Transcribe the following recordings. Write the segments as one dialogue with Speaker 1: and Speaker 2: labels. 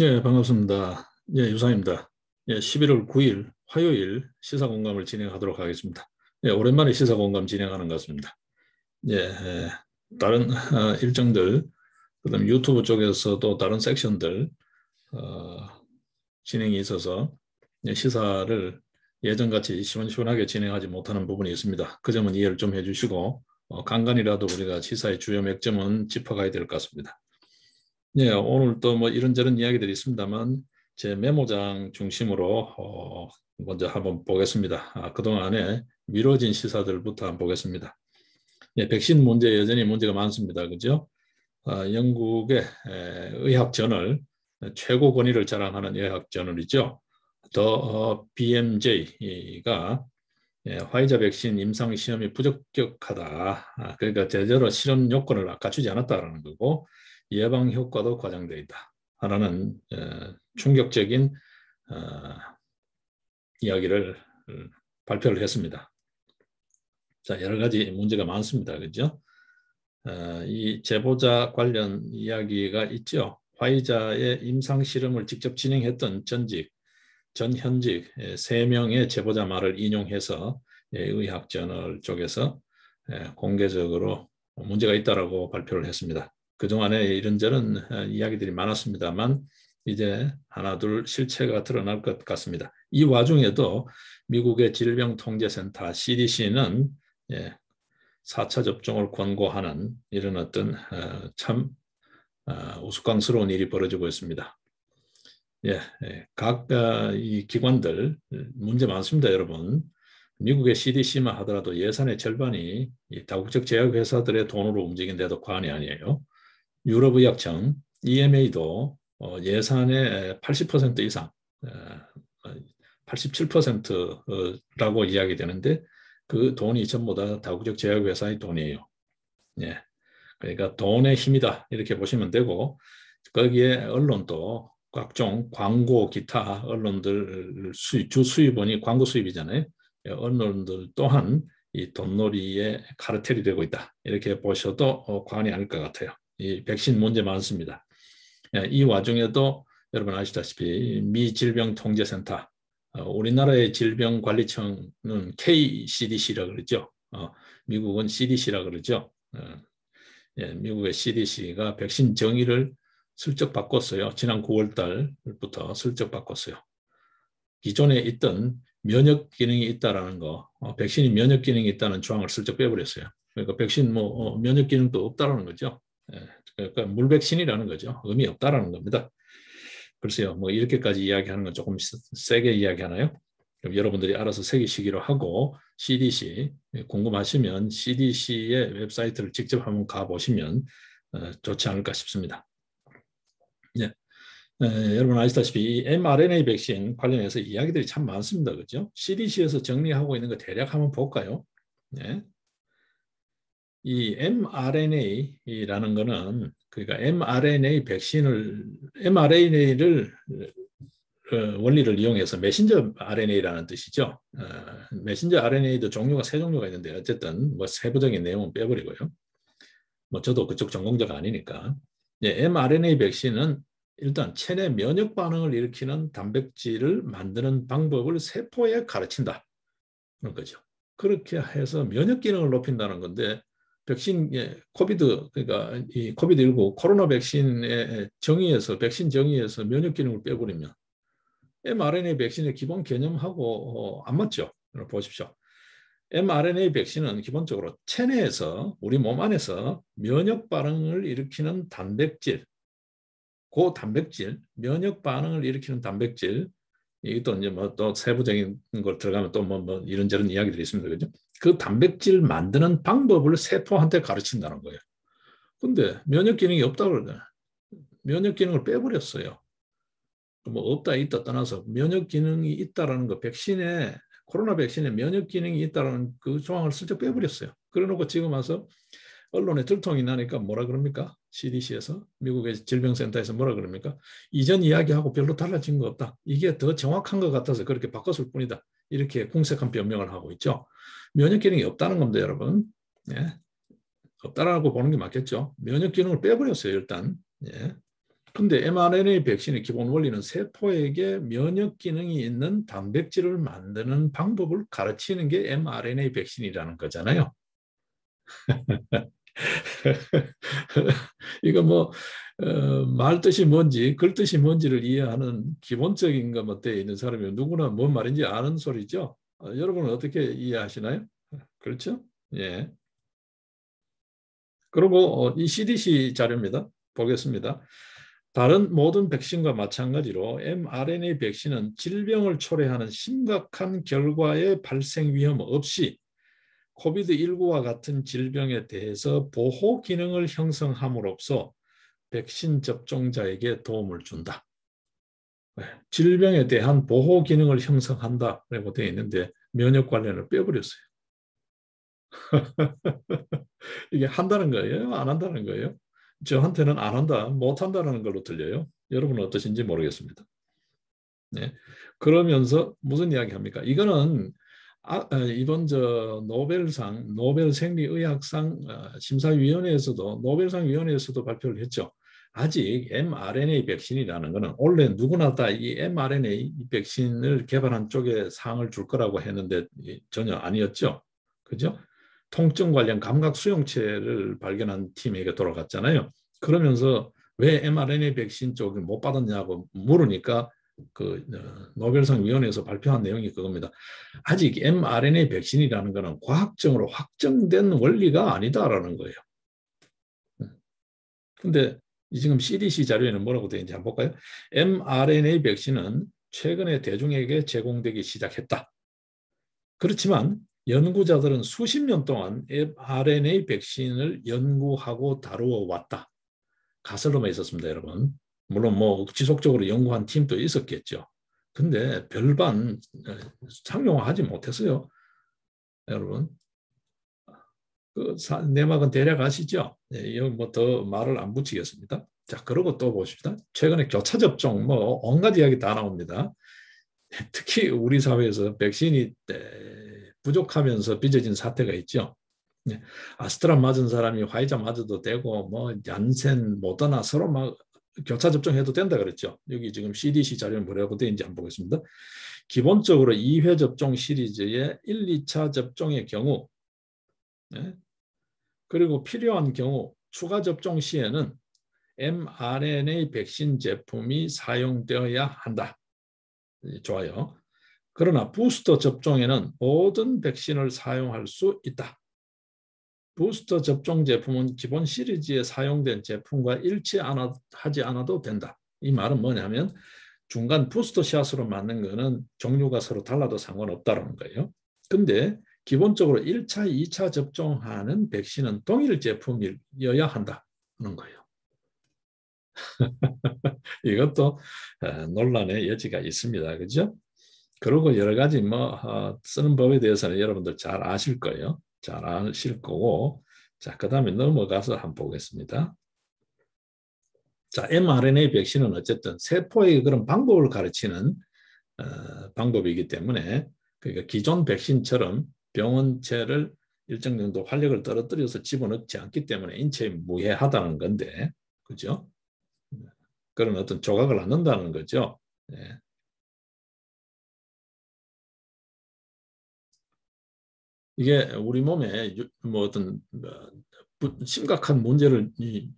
Speaker 1: 예, 반갑습니다. 예, 유상입니다. 예, 11월 9일 화요일 시사공감을 진행하도록 하겠습니다. 예, 오랜만에 시사공감 진행하는 것 같습니다. 예, 다른 일정들, 그다음 유튜브 쪽에서도 다른 섹션들 어, 진행이 있어서 예, 시사를 예전같이 시원시원하게 진행하지 못하는 부분이 있습니다. 그 점은 이해를 좀 해주시고 간간이라도 우리가 시사의 주요 맥점은 짚어가야 될 것 같습니다. 네, 오늘 또 뭐 이런저런 이야기들이 있습니다만 제 메모장 중심으로 먼저 한번 보겠습니다. 그동안에 미뤄진 시사들부터 한번 보겠습니다. 네, 백신 문제 여전히 문제가 많습니다. 그죠? 영국의 의학 저널, 최고 권위를 자랑하는 의학 저널이죠. 더 BMJ가 화이자 백신 임상 시험이 부적격하다. 그러니까 제대로 실험 요건을 갖추지 않았다라는 거고 예방 효과도 과장되어 있다. 하나는 충격적인 어, 이야기를 발표를 했습니다. 자, 여러 가지 문제가 많습니다. 그죠? 이 제보자 관련 이야기가 있죠. 화이자의 임상 실험을 직접 진행했던 전현직 3명의 제보자 말을 인용해서 의학저널 쪽에서 공개적으로 문제가 있다라고 발표를 했습니다. 그동안에 이런저런 이야기들이 많았습니다만 이제 하나둘 실체가 드러날 것 같습니다. 이 와중에도 미국의 질병통제센터 CDC는 4차 접종을 권고하는 이런 어떤 참 우스꽝스러운 일이 벌어지고 있습니다. 예, 각 이 기관들 문제 많습니다, 여러분. 미국의 CDC만 하더라도 예산의 절반이 이 다국적 제약회사들의 돈으로 움직인데도 과언이 아니에요. 유럽의약청 EMA도 예산의 80% 이상, 87%라고 이야기되는데 그 돈이 전부 다 다국적 제약회사의 돈이에요. 예, 그러니까 돈의 힘이다 이렇게 보시면 되고 거기에 언론도 각종 광고 기타 언론들 주 수입원이 광고 수입이잖아요. 언론들 또한 이 돈놀이의 카르텔이 되고 있다. 이렇게 보셔도 과언이 아닐 것 같아요. 이 백신 문제 많습니다. 이 와중에도 여러분 아시다시피 미 질병통제센터, 우리나라의 질병관리청은 KCDC라 그러죠. 미국은 CDC라 그러죠. 미국의 CDC가 백신 정의를 슬쩍 바꿨어요. 지난 9월 달부터 슬쩍 바꿨어요. 기존에 있던 면역 기능이 있다라는 거, 백신이 면역 기능이 있다는 조항을 슬쩍 빼버렸어요. 그러니까 백신 면역 기능도 없다라는 거죠. 그러니까 물백신이라는 거죠. 의미 없다라는 겁니다. 글쎄요, 이렇게까지 이야기하는 건 조금 세게 이야기하나요? 그럼 여러분들이 알아서 새기시기로 하고 CDC 궁금하시면 CDC의 웹사이트를 직접 한번 가보시면 좋지 않을까 싶습니다. 예. 여러분 아시다시피 이 mRNA 백신 관련해서 이야기들이 참 많습니다. 그죠? CDC에서 정리하고 있는 거 대략 한번 볼까요? 네. 이 mRNA라는 거는 그러니까 mRNA를 원리를 이용해서 메신저 RNA라는 뜻이죠. 메신저 RNA도 종류가 세 종류가 있는데 어쨌든 세부적인 내용은 빼버리고요. 저도 그쪽 전공자가 아니니까. mRNA 백신은 일단 체내 면역 반응을 일으키는 단백질을 만드는 방법을 세포에 가르친다. 그런 거죠. 그렇게 해서 면역 기능을 높인다는 건데 백신 코비드 그러니까 이 코비드19 코로나 백신의 정의에서 백신 정의에서 면역 기능을 빼버리면 mRNA 백신의 기본 개념하고 안 맞죠. 보십시오. mRNA 백신은 기본적으로 체내에서 우리 몸 안에서 면역 반응을 일으키는 단백질, 그 단백질, 면역 반응을 일으키는 단백질, 이것도 이제 또 세부적인 걸 들어가면 또 이런저런 이야기들이 있습니다. 그죠? 그 단백질 만드는 방법을 세포한테 가르친다는 거예요. 근데 면역 기능이 없다고 그러잖아요. 면역 기능을 빼버렸어요. 없다 있다 떠나서 면역 기능이 있다라는 거 코로나 백신에 면역 기능이 있다라는 그 조항을 슬쩍 빼버렸어요. 그래놓고 지금 와서 언론에 들통이 나니까 뭐라 그럽니까? CDC에서 미국의 질병센터에서 뭐라 그럽니까? 이전 이야기하고 별로 달라진 거 없다. 이게 더 정확한 것 같아서 그렇게 바꿨을 뿐이다. 이렇게 궁색한 변명을 하고 있죠. 면역 기능이 없다는 겁니다, 여러분. 예. 없다라고 보는 게 맞겠죠. 면역 기능을 빼버렸어요, 일단. 예. 근데 mRNA 백신의 기본 원리는 세포에게 면역 기능이 있는 단백질을 만드는 방법을 가르치는 게 mRNA 백신이라는 거잖아요. 이거 뭐 말 뜻이 뭔지 글 뜻이 뭔지를 이해하는 기본적인 것만 되어 있는 사람이 누구나 뭔 말인지 아는 소리죠. 여러분은 어떻게 이해하시나요? 그렇죠? 예. 그리고 이 CDC 자료입니다. 보겠습니다. 다른 모든 백신과 마찬가지로 mRNA 백신은 질병을 초래하는 심각한 결과의 발생 위험 없이 코비드19와 같은 질병에 대해서 보호 기능을 형성함으로써 백신 접종자에게 도움을 준다. 질병에 대한 보호 기능을 형성한다라고 되어 있는데 면역 관련을 빼버렸어요. 이게 한다는 거예요? 안 한다는 거예요? 저한테는 안 한다, 못 한다는 걸로 들려요. 여러분은 어떠신지 모르겠습니다. 네. 그러면서 무슨 이야기 합니까? 이거는 이번 노벨상, 노벨 생리의학상 심사위원회에서도 노벨상 위원회에서도 발표를 했죠. 아직 mRNA 백신이라는 것은 원래 누구나 다 이 mRNA 백신을 개발한 쪽에 상을 줄 거라고 했는데 전혀 아니었죠. 그죠? 통증 관련 감각 수용체를 발견한 팀에게 돌아갔잖아요. 그러면서 왜 mRNA 백신 쪽을 못 받았냐고 물으니까 그 노벨상 위원회에서 발표한 내용이 그겁니다. 아직 mRNA 백신이라는 것은 과학적으로 확정된 원리가 아니다라는 거예요. 근데 지금 CDC 자료에는 뭐라고 되어 있는지 한번 볼까요? mRNA 백신은 최근에 대중에게 제공되기 시작했다. 그렇지만 연구자들은 수십 년 동안 mRNA 백신을 연구하고 다루어 왔다. 가설로만 있었습니다, 여러분. 물론 뭐 지속적으로 연구한 팀도 있었겠죠. 근데 별반 상용화하지 못했어요, 여러분. 그 내막은 대략 아시죠? 네, 뭐더 말을 안 붙이겠습니다. 자, 그러고 또 보십시다. 최근에 교차 접종 뭐 온갖 이야기 다 나옵니다. 특히 우리 사회에서 백신이 부족하면서 빚어진 사태가 있죠. 네. 아스트라 맞은 사람이 화이자 맞아도 되고 뭐 얀센, 모더나 서로 막 교차 접종해도 된다 그랬죠. 여기 지금 CDC 자료는 뭐라고 되어 있는지 한번 보겠습니다. 기본적으로 2회 접종 시리즈의 1, 2차 접종의 경우 네. 그리고 필요한 경우 추가 접종 시에는 mRNA 백신 제품이 사용되어야 한다. 좋아요. 그러나 부스터 접종에는 모든 백신을 사용할 수 있다. 부스터 접종 제품은 기본 시리즈에 사용된 제품과 일치하지 않아도 된다. 이 말은 뭐냐면 중간 부스터 샷으로 맞는 거는 종류가 서로 달라도 상관없다는 거예요. 근데 기본적으로 1차, 2차 접종하는 백신은 동일 제품이어야 한다는 거예요. 이것도 논란의 여지가 있습니다. 그죠? 그리고 여러 가지 쓰는 법에 대해서는 여러분들 잘 아실 거예요. 잘 아실 거고. 자, 그 다음에 넘어가서 한번 보겠습니다. 자, mRNA 백신은 어쨌든 세포의 그런 방법을 가르치는 방법이기 때문에 그러니까 기존 백신처럼 병원체를 일정 정도 활력을 떨어뜨려서 집어넣지 않기 때문에 인체에 무해하다는 건데, 그죠? 그런 어떤 조각을 낳는다는 거죠. 네. 이게 우리 몸에 뭐 어떤 심각한 문제를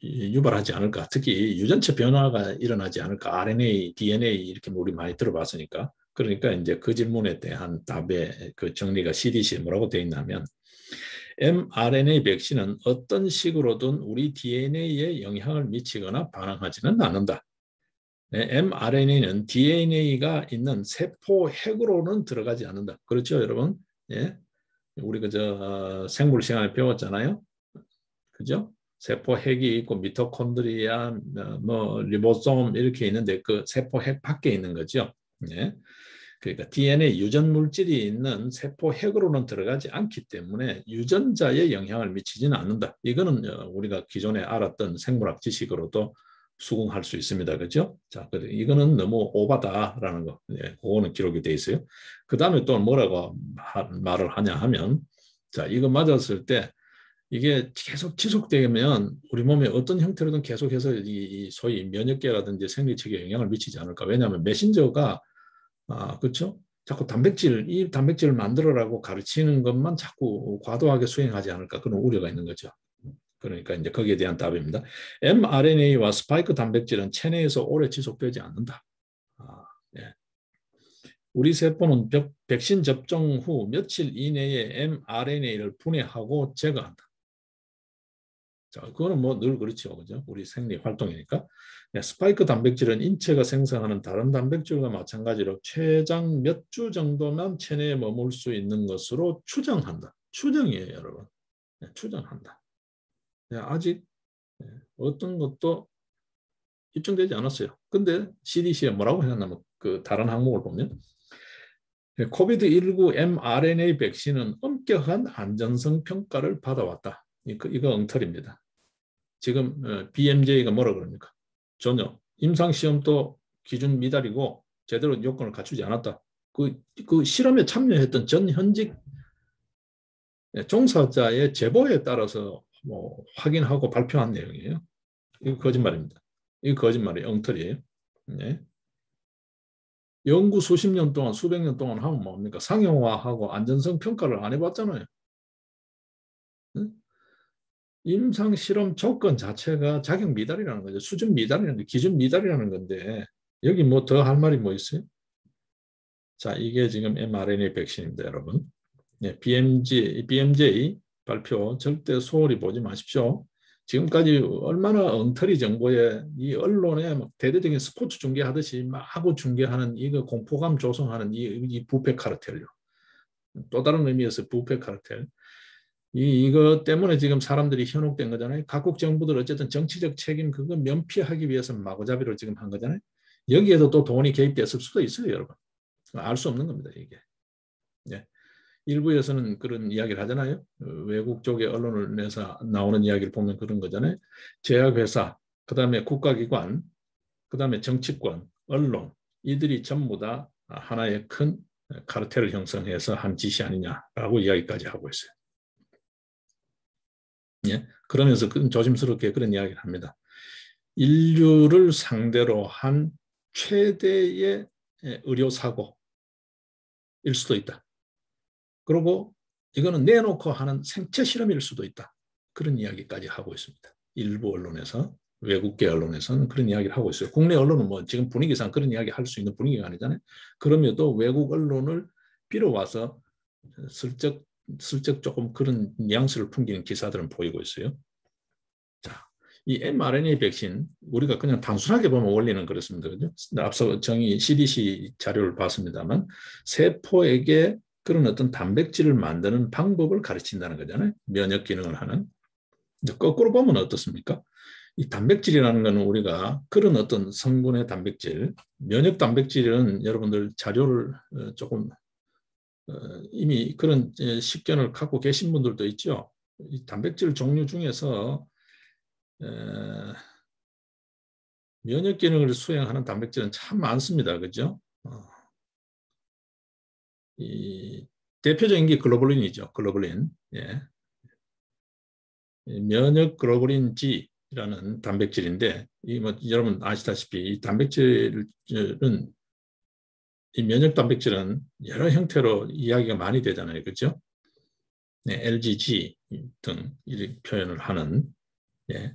Speaker 1: 유발하지 않을까. 특히 유전체 변화가 일어나지 않을까. RNA, DNA 이렇게 우리 많이 들어봤으니까. 그러니까 이제 그 질문에 대한 답의 그 정리가 CDC에 뭐라고 되어 있냐면 mRNA 백신은 어떤 식으로든 우리 DNA에 영향을 미치거나 반응하지는 않는다. mRNA는 DNA가 있는 세포 핵으로는 들어가지 않는다. 그렇죠, 여러분? 예. 우리 그저 생물 시간에 배웠잖아요. 그죠? 세포 핵이 있고 미토콘드리아, 뭐 리보솜 이렇게 있는데 그 세포 핵 밖에 있는 거죠. 예. 그러니까 DNA 유전 물질이 있는 세포 핵으로는 들어가지 않기 때문에 유전자에 영향을 미치지는 않는다. 이거는 우리가 기존에 알았던 생물학 지식으로도 수긍할 수 있습니다. 그죠? 자, 이거는 너무 오바다라는 거. 예, 그거는 기록이 돼 있어요. 그 다음에 또 뭐라고 말을 하냐 하면, 자, 이거 맞았을 때 이게 계속 지속되면 우리 몸에 어떤 형태로든 계속해서 이 소위 면역계라든지 생리체계에 영향을 미치지 않을까. 왜냐하면 메신저가 그렇죠? 자꾸 이 단백질을 만들어라고 가르치는 것만 자꾸 과도하게 수행하지 않을까 그런 우려가 있는 거죠. 그러니까 이제 거기에 대한 답입니다. mRNA와 스파이크 단백질은 체내에서 오래 지속되지 않는다. 예. 우리 세포는 백신 접종 후 며칠 이내에 mRNA를 분해하고 제거한다. 자, 그거는 뭐 늘 그렇죠. 그죠? 우리 생리 활동이니까. 네, 스파이크 단백질은 인체가 생성하는 다른 단백질과 마찬가지로 최장 몇 주 정도만 체내에 머물 수 있는 것으로 추정한다. 추정이에요, 여러분. 네, 추정한다. 네, 아직 어떤 것도 입증되지 않았어요. 근데 CDC에 뭐라고 해놨냐면 그 다른 항목을 보면 코비드19 mRNA 백신은 엄격한 안전성 평가를 받아왔다. 이거 엉터리입니다. 지금 BMJ가 뭐라 그럽니까? 전혀 임상시험도 기준 미달이고 제대로 요건을 갖추지 않았다. 그 실험에 참여했던 전 현직 종사자의 제보에 따라서 뭐 확인하고 발표한 내용이에요. 이거 거짓말입니다. 이거 거짓말이에요. 엉터리예요. 네. 연구 수십 년 동안 수백 년 동안 하면 뭡니까? 상용화하고 안전성 평가를 안 해봤잖아요. 응? 임상 실험 조건 자체가 자격 미달이라는 거죠. 수준 미달이라는 거, 기준 미달이라는 건데 여기 뭐 더 할 말이 뭐 있어요? 자, 이게 지금 mRNA 백신입니다, 여러분. 네, BMJ 발표 절대 소홀히 보지 마십시오. 지금까지 얼마나 엉터리 정보에 이 언론에 막 대대적인 스포츠 중계하듯이 막 하고 중계하는 이거 공포감 조성하는 이 부패 카르텔요. 또 다른 의미에서 부패 카르텔. 이거 때문에 지금 사람들이 현혹된 거잖아요. 각국 정부들 어쨌든 정치적 책임 그거 면피하기 위해서 마구잡이로 지금 한 거잖아요. 여기에도 또 돈이 개입됐을 수도 있어요, 여러분. 알 수 없는 겁니다, 이게. 네. 일부에서는 그런 이야기를 하잖아요. 외국 쪽의 언론을 내서 나오는 이야기를 보면 그런 거잖아요. 제약회사, 그 다음에 국가기관, 그 다음에 정치권, 언론, 이들이 전부 다 하나의 큰 카르텔을 형성해서 한 짓이 아니냐라고 이야기까지 하고 있어요. 예? 그러면서 조심스럽게 그런 이야기를 합니다. 인류를 상대로 한 최대의 의료사고일 수도 있다. 그리고 이거는 내놓고 하는 생체 실험일 수도 있다. 그런 이야기까지 하고 있습니다. 일부 언론에서, 외국계 언론에서는 그런 이야기를 하고 있어요. 국내 언론은 뭐 지금 분위기상 그런 이야기 할 수 있는 분위기가 아니잖아요. 그럼에도 외국 언론을 빌어와서 슬쩍 조금 그런 뉘앙스를 풍기는 기사들은 보이고 있어요. 자, 이 mRNA 백신 우리가 그냥 단순하게 보면 원리는 그렇습니다. 그죠? 앞서 정의 CDC 자료를 봤습니다만 세포에게 그런 어떤 단백질을 만드는 방법을 가르친다는 거잖아요. 면역 기능을 하는. 거꾸로 보면 어떻습니까? 이 단백질이라는 것은 우리가 그런 어떤 성분의 단백질, 면역 단백질은 여러분들 자료를 조금 이미 그런 식견을 갖고 계신 분들도 있죠. 이 단백질 종류 중에서 면역 기능을 수행하는 단백질은 참 많습니다. 그죠? 이 대표적인 게 글로불린이죠. 글로불린. 예. 면역 글로불린 G라는 단백질인데 이 뭐 여러분 아시다시피 이 단백질은 이 면역 단백질은 여러 형태로 이야기가 많이 되잖아요. 그죠? 네, LGG 등 이렇게 표현을 하는 예.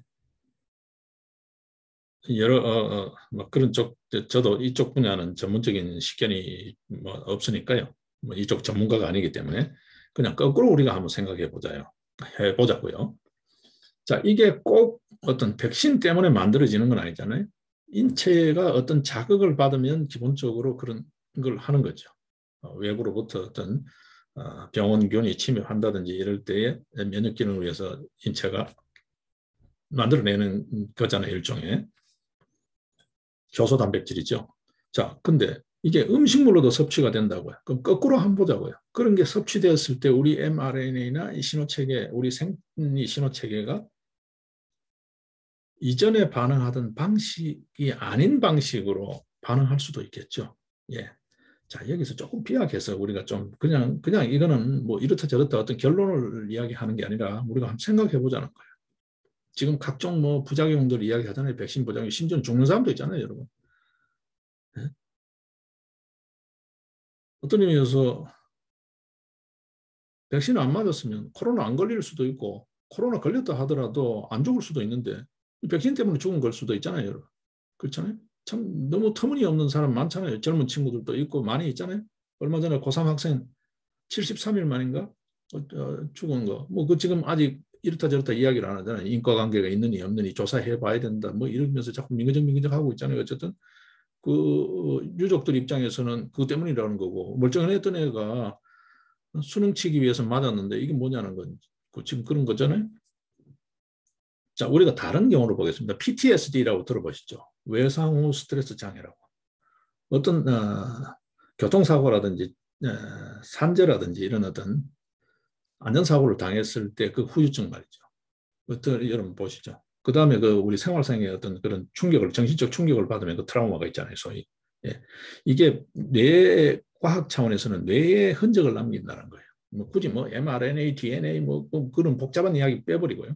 Speaker 1: 여러 뭐 그런 쪽 저도 이쪽 분야는 전문적인 식견이 뭐 없으니까요. 뭐 이쪽 전문가가 아니기 때문에 그냥 거꾸로 우리가 한번 생각해 보자요. 해보자고요. 자, 이게 꼭 어떤 백신 때문에 만들어지는 건 아니잖아요. 인체가 어떤 자극을 받으면 기본적으로 그런 걸 하는 거죠. 외부로부터 어떤 병원균이 침입한다든지 이럴 때에 면역 기능을 위해서 인체가 만들어내는 거잖아요. 일종의 효소 단백질이죠. 자, 근데 이게 음식물로도 섭취가 된다고요. 그럼 거꾸로 한번 보자고요. 그런 게 섭취되었을 때 우리 mRNA나 이 신호체계, 우리 생리 신호체계가 이전에 반응하던 방식이 아닌 방식으로 반응할 수도 있겠죠. 예. 자, 여기서 조금 비약해서 우리가 좀 그냥 이거는 뭐 이렇다 저렇다 어떤 결론을 이야기하는 게 아니라 우리가 한번 생각해 보자는 거예요. 지금 각종 뭐 부작용들 이야기하잖아요. 백신 부작용, 심지어 죽는 사람도 있잖아요, 여러분. 네? 어떤 의미에서 백신을 안 맞았으면 코로나 안 걸릴 수도 있고 코로나 걸렸다 하더라도 안 죽을 수도 있는데 백신 때문에 죽은 걸 수도 있잖아요, 여러분. 그렇잖아요. 참 너무 터무니없는 사람 많잖아요. 젊은 친구들도 있고 많이 있잖아요. 얼마 전에 고3 학생 73일 만인가 죽은 거. 뭐 그 지금 아직 이렇다 저렇다 이야기를 안 하잖아요. 인과관계가 있느니 없느니 조사해 봐야 된다. 뭐 이러면서 자꾸 민거적 하고 있잖아요. 어쨌든 그 유족들 입장에서는 그것 때문이라는 거고 멀쩡했던 애가 수능 치기 위해서 맞았는데 이게 뭐냐는 건 지금 그런 거잖아요. 자, 우리가 다른 경우를 보겠습니다. PTSD라고 들어보시죠. 외상후 스트레스 장애라고. 어떤 교통사고라든지 산재라든지 이런 어떤 안전사고를 당했을 때 그 후유증 말이죠. 어떤 여러분 보시죠. 그 다음에 그 우리 생활상의 어떤 그런 충격을 정신적 충격을 받으면 그 트라우마가 있잖아요, 소위. 예. 이게 뇌 과학 차원에서는 뇌에 흔적을 남긴다는 거예요. 뭐 굳이 뭐 mRNA, DNA 뭐 그런 복잡한 이야기 빼버리고요.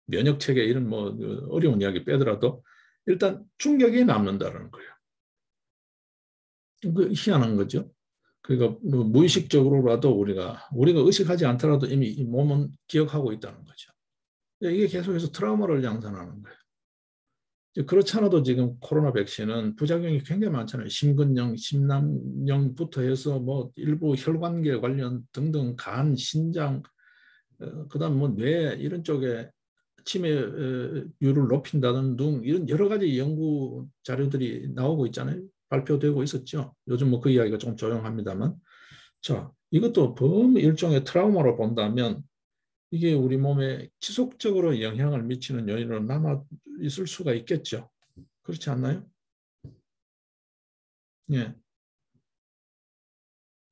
Speaker 1: 면역 체계 이런 뭐 어려운 이야기 빼더라도 일단 충격이 남는다는 거예요. 그 희한한 거죠. 그러니까 뭐 무의식적으로라도 우리가 의식하지 않더라도 이미 이 몸은 기억하고 있다는 거죠. 이게 계속해서 트라우마를 양산하는 거예요. 그렇지 않아도 지금 코로나 백신은 부작용이 굉장히 많잖아요. 심근염, 심낭염부터 해서 뭐 일부 혈관계 관련 등등 간, 신장, 그다음 뭐 뇌 이런 쪽에 치매율을 높인다는 등 이런 여러 가지 연구 자료들이 나오고 있잖아요. 발표되고 있었죠. 요즘 뭐 그 이야기가 좀 조용합니다만. 자, 이것도 일종의 트라우마로 본다면 이게 우리 몸에 지속적으로 영향을 미치는 요인으로 남아 있을 수가 있겠죠. 그렇지 않나요? 예.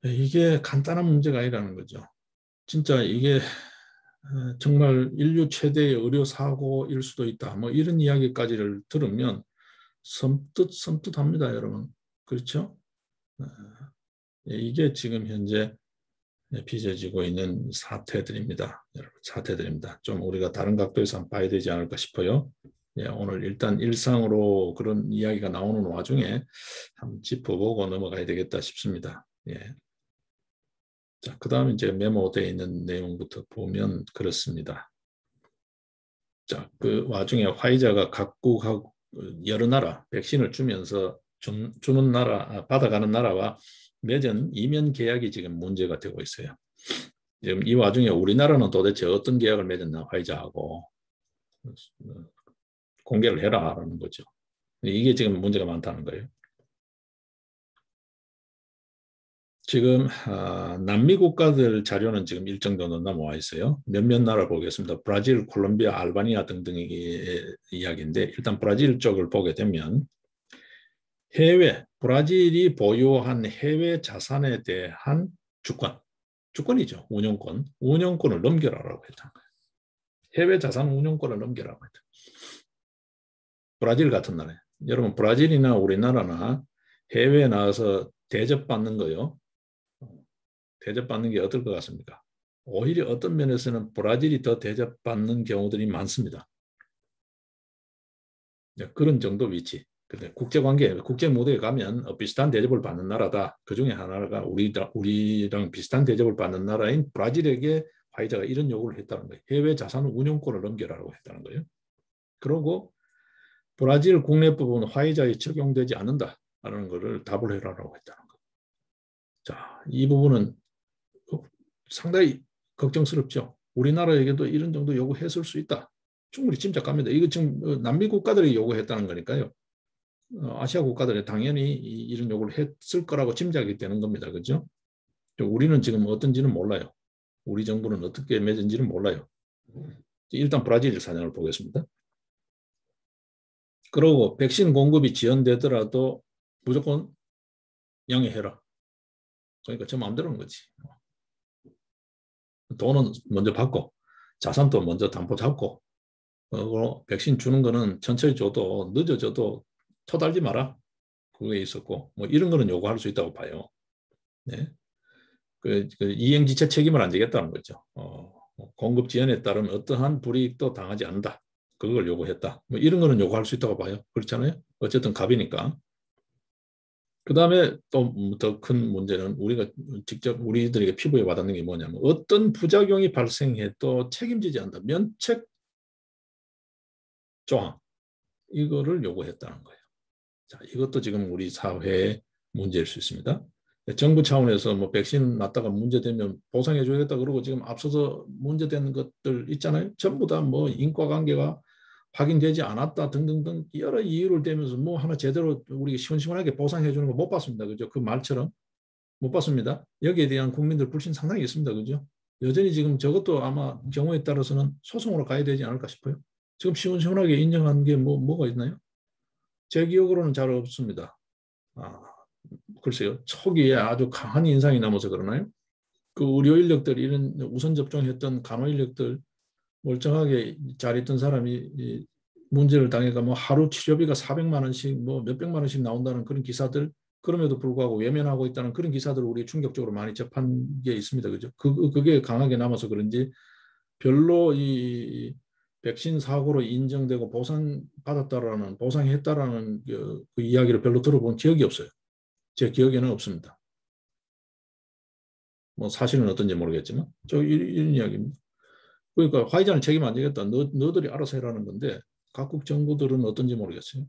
Speaker 1: 이게 간단한 문제가 아니라는 거죠. 진짜 이게 정말 인류 최대의 의료 사고일 수도 있다. 뭐 이런 이야기까지를 들으면 섬뜩합니다, 여러분. 그렇죠? 어, 이게 지금 현재 빚어지고 있는 사태들입니다. 여러분, 사태들입니다. 좀 우리가 다른 각도에서 한번 봐야 되지 않을까 싶어요. 예, 오늘 일단 일상으로 그런 이야기가 나오는 와중에 한번 짚어보고 넘어가야 되겠다 싶습니다. 예. 자, 그 다음 이제 메모되어 있는 내용부터 보면 그렇습니다. 자, 그 와중에 화이자가 각국하고 여러 나라 백신을 주면서 주는 나라, 받아가는 나라와 맺은 이면 계약이 지금 문제가 되고 있어요. 지금 이 와중에 우리나라는 도대체 어떤 계약을 맺었나 화이자하고 공개를 해라라는 거죠. 이게 지금 문제가 많다는 거예요. 지금 남미 국가들 자료는 지금 일정 정도 남아와 있어요. 몇몇 나라 보겠습니다. 브라질, 콜롬비아, 알바니아 등등의 이야기인데 일단 브라질 쪽을 보게 되면 브라질이 보유한 해외 자산에 대한 주권이죠. 운영권을 넘겨라라고 했던 거예요. 해외 자산 운영권을 넘겨라고 했던 브라질 같은 나라에. 여러분 브라질이나 우리나라나 해외에 나가서 대접받는 거요. 대접받는 게 어떨 것 같습니까? 오히려 어떤 면에서는 브라질이 더 대접받는 경우들이 많습니다. 그런 정도 위치. 근데 국제관계, 국제 무대에 가면 비슷한 대접을 받는 나라다. 그 중에 하나가 우리랑 비슷한 대접을 받는 나라인 브라질에게 화이자가 이런 요구를 했다는 거예요. 해외 자산 운용권을 넘겨라고 했다는 거예요. 그리고 브라질 국내법은 화이자에 적용되지 않는다라는 것을 답을 해라라고 했다는 거예요. 자, 이 부분은 상당히 걱정스럽죠. 우리나라에게도 이런 정도 요구했을 수 있다. 충분히 짐작합니다. 이거 지금 남미 국가들이 요구했다는 거니까요. 아시아 국가들이 당연히 이런 요구를 했을 거라고 짐작이 되는 겁니다. 그죠? 우리는 지금 어떤지는 몰라요. 우리 정부는 어떻게 맺은지는 몰라요. 일단 브라질 사정을 보겠습니다. 그리고 백신 공급이 지연되더라도 무조건 양해해라. 그러니까 저 마음대로는 거지. 돈은 먼저 받고 자산도 먼저 담보 잡고 백신 주는 거는 천천히 줘도 늦어져도 토달지 마라. 그게 있었고 뭐 이런 거는 요구할 수 있다고 봐요. 네. 그 이행지체 책임을 안 지겠다는 거죠. 공급 지연에 따른 어떠한 불이익도 당하지 않는다. 그걸 요구했다. 뭐 이런 거는 요구할 수 있다고 봐요. 그렇잖아요. 어쨌든 갑이니까. 그 다음에 또 더 큰 문제는 우리가 직접 우리들에게 피부에 와닿는 게 뭐냐면 어떤 부작용이 발생해도 책임지지 않는다. 면책 조항. 이거를 요구했다는 거예요. 자, 이것도 지금 우리 사회의 문제일 수 있습니다. 정부 차원에서 뭐 백신 맞다가 문제되면 보상해 줘야겠다 그러고 지금 앞서서 문제된 것들 있잖아요. 전부 다 뭐 인과관계가 확인되지 않았다 등등등 여러 이유를 대면서 뭐 하나 제대로 우리 시원시원하게 보상해 주는 거 못 봤습니다. 그죠? 그 말처럼 못 봤습니다. 여기에 대한 국민들 불신 상당히 있습니다. 그죠? 여전히 지금 저것도 아마 경우에 따라서는 소송으로 가야 되지 않을까 싶어요. 지금 시원시원하게 인정한 게 뭐가 있나요? 제 기억으로는 잘 없습니다. 아, 글쎄요. 초기에 아주 강한 인상이 남아서 그러나요? 그 의료 인력들 이런 우선 접종했던 간호 인력들 멀쩡하게 잘 있던 사람이 문제를 당해가 뭐 하루 치료비가 400만 원씩 뭐 몇백만 원씩 나온다는 그런 기사들 그럼에도 불구하고 외면하고 있다는 그런 기사들을 우리 충격적으로 많이 접한 게 있습니다. 그죠? 그게 강하게 남아서 그런지 별로 이 백신 사고로 인정되고 보상받았다라는 보상했다라는 그 이야기를 별로 들어본 기억이 없어요. 제 기억에는 없습니다. 뭐 사실은 어떤지 모르겠지만 이런 이야기입니다. 그러니까 화이자는 책임 안 지겠다. 너들이 알아서 해라는 건데 각국 정부들은 어떤지 모르겠어요.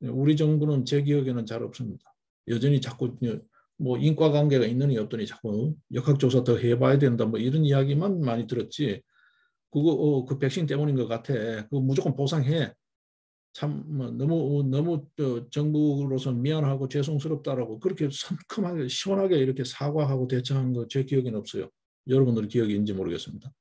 Speaker 1: 우리 정부는 제 기억에는 잘 없습니다. 여전히 자꾸 뭐 인과관계가 있느니 없더니 자꾸 역학조사 더 해봐야 된다 뭐 이런 이야기만 많이 들었지. 그거 그 백신 때문인 것 같아. 그거 무조건 보상해. 참뭐 너무 정부로서 미안하고 죄송스럽다라고 그렇게 상큼하게 시원하게 이렇게 사과하고 대처한 거 제 기억에는 없어요. 여러분들 기억이 있는지 모르겠습니다.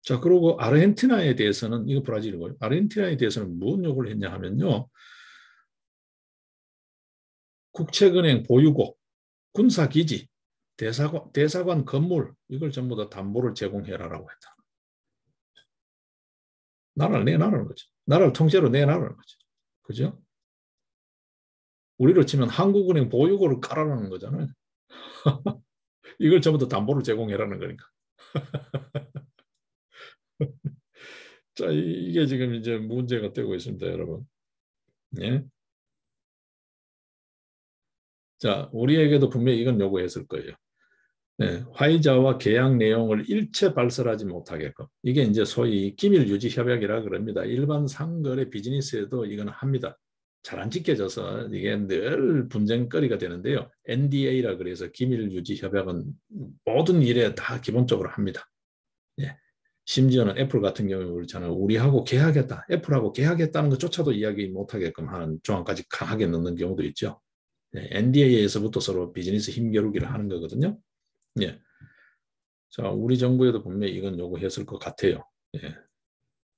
Speaker 1: 자, 그리고 아르헨티나에 대해서는 이거 브라질이고요. 아르헨티나에 대해서는 무슨 요구를 했냐 하면요. 국책은행 보유고, 군사기지, 대사관 건물 이걸 전부 다 담보를 제공해라라고 했다. 나라를 내놔라는 거죠. 나라를 통째로 내놔라는 거죠. 그죠? 우리로 치면 한국은행 보유고를 깔아라는 거잖아요. 이걸 전부 다 담보를 제공해라는 거니까. 자, 이게 지금 이제 문제가 되고 있습니다, 여러분. 예? 자, 우리에게도 분명히 이건 요구했을 거예요. 네, 화이자와 계약 내용을 일체 발설하지 못하게끔. 이게 이제 소위 기밀 유지 협약이라 그럽니다. 일반 상거래 비즈니스에도 이건 합니다. 잘 안 지켜져서 이게 늘 분쟁거리가 되는데요. NDA라 그래서 기밀 유지 협약은 모든 일에 다 기본적으로 합니다. 예. 심지어는 애플 같은 경우에 그렇잖아요. 우리하고 계약했다. 애플하고 계약했다는 것조차도 이야기 못하게끔 하는 조항까지 강하게 넣는 경우도 있죠. 예, NDA에서부터 서로 비즈니스 힘겨루기를 하는 거거든요. 예. 자, 우리 정부에도 분명히 이건 요구했을 것 같아요. 예.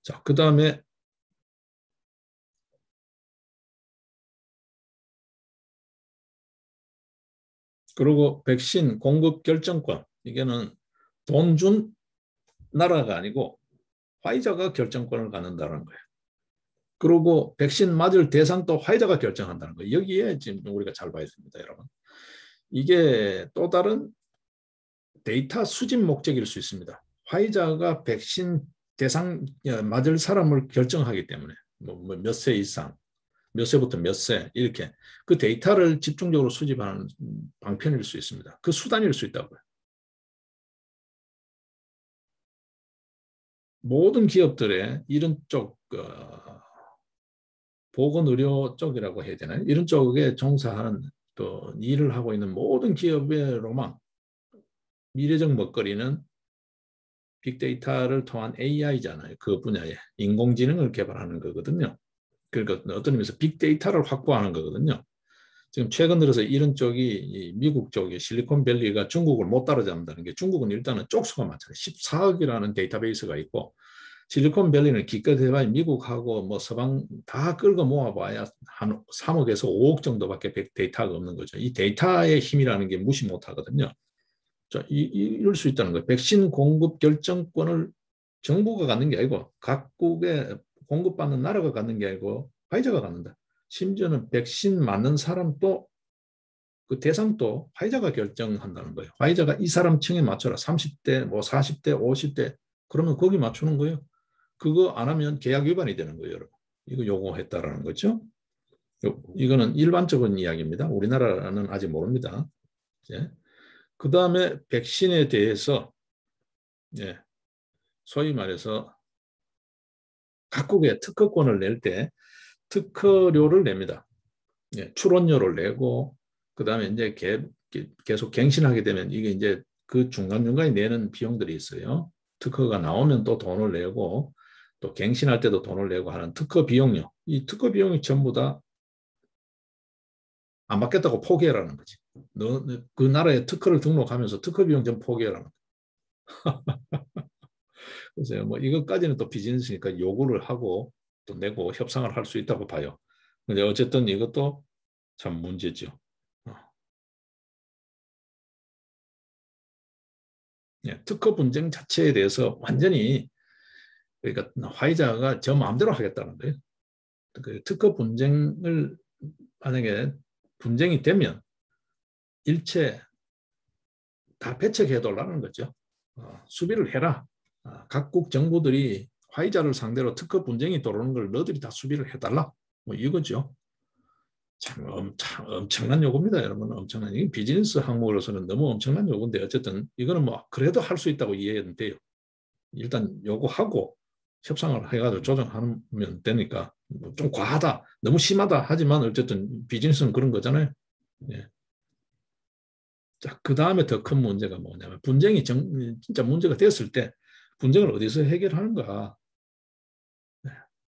Speaker 1: 자, 그 다음에 그리고 백신 공급 결정권 이게는 돈 준 나라가 아니고 화이자가 결정권을 갖는다는 거예요. 그리고 백신 맞을 대상도 화이자가 결정한다는 거예요. 여기에 지금 우리가 잘 봐야 됩니다, 여러분. 이게 또 다른 데이터 수집 목적일 수 있습니다. 화이자가 백신 대상 맞을 사람을 결정하기 때문에 몇 세 이상, 몇 세부터 몇 세 이렇게 그 데이터를 집중적으로 수집하는 방편일 수 있습니다. 그 수단일 수 있다고요. 모든 기업들의 이런 쪽 보건의료 쪽이라고 해야 되나요? 이런 쪽에 종사하는 또 일을 하고 있는 모든 기업의 로망, 미래적 먹거리는 빅데이터를 통한 AI잖아요. 그 분야에 인공지능을 개발하는 거거든요. 그러니까 어떤 의미에서 빅데이터를 확보하는 거거든요. 지금 최근 들어서 이런 쪽이 미국 쪽이 실리콘밸리가 중국을 못 따라잡는다는 게 중국은 일단은 쪽수가 많잖아요. 14억이라는 데이터베이스가 있고 실리콘밸리는 기껏 해봐야 미국하고 뭐 서방 다 끌고 모아봐야 한 3억에서 5억 정도밖에 데이터가 없는 거죠. 이 데이터의 힘이라는 게 무시 못하거든요. 자, 이럴 수 있다는 거예요. 백신 공급 결정권을 정부가 갖는 게 아니고 각국의 공급받는 나라가 갖는 게 아니고 화이자가 갖는다. 심지어는 백신 맞는 사람도 그 대상도 화이자가 결정한다는 거예요. 화이자가 이 사람 층에 맞춰라. 30대, 뭐 40대, 50대. 그러면 거기 맞추는 거예요. 그거 안 하면 계약 위반이 되는 거예요, 여러분. 이거 요구했다라는 거죠. 이거는 일반적인 이야기입니다. 우리나라는 아직 모릅니다. 예. 그 다음에 백신에 대해서 예, 소위 말해서 각국의 특허권을 낼 때 특허료를 냅니다. 예, 출원료를 내고 그 다음에 이제 계속 갱신하게 되면 이게 이제 그 중간중간에 내는 비용들이 있어요. 특허가 나오면 또 돈을 내고 또 갱신할 때도 돈을 내고 하는 특허 비용료. 이 특허 비용이 전부 다 안 받겠다고 포기해라는 거지. 너 그 나라에 특허를 등록하면서 특허 비용 좀 포기해라는 거지. 그래서 뭐 이것까지는 또 비즈니스니까 요구를 하고 또 내고 협상을 할 수 있다고 봐요. 근데 어쨌든 이것도 참 문제죠. 예, 특허 분쟁 자체에 대해서 완전히 그러니까 화이자가 저 마음대로 하겠다는 거예요. 그 특허 분쟁을 만약에 분쟁이 되면 일체 다 배척해달라는 거죠. 수비를 해라. 각국 정부들이 화이자를 상대로 특허 분쟁이 들어오는 걸 너희들이 다 수비를 해달라. 뭐 이거죠. 참 엄청난 요구입니다, 여러분. 엄청난. 이 비즈니스 항목으로서는 너무 엄청난 요구인데 어쨌든 이거는 뭐 그래도 할 수 있다고 이해는 돼요. 일단 요구하고 협상을 해가지고 조정하면 되니까 뭐좀 과하다, 너무 심하다 하지만 어쨌든 비즈니스는 그런 거잖아요. 예. 자, 그 다음에 더 큰 문제가 뭐냐면 분쟁이 진짜 문제가 됐을 때 분쟁을 어디서 해결하는가?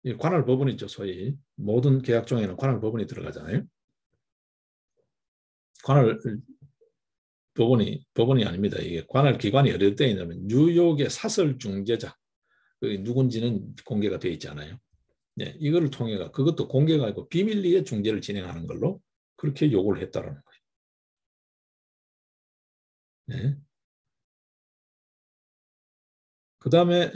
Speaker 1: 네. 관할 법원이죠, 소위 모든 계약 중에는 관할 법원이 들어가잖아요. 관할 법원이 아닙니다. 이게 관할 기관이 어디 때 있냐면 뉴욕의 사설 중재자 누군지는 공개가 되어 있지 않아요. 네, 이거를 통해가 그것도 공개가 아니고 비밀리에 중재를 진행하는 걸로 그렇게 요구를 했다라는 거예요. 네. 그 다음에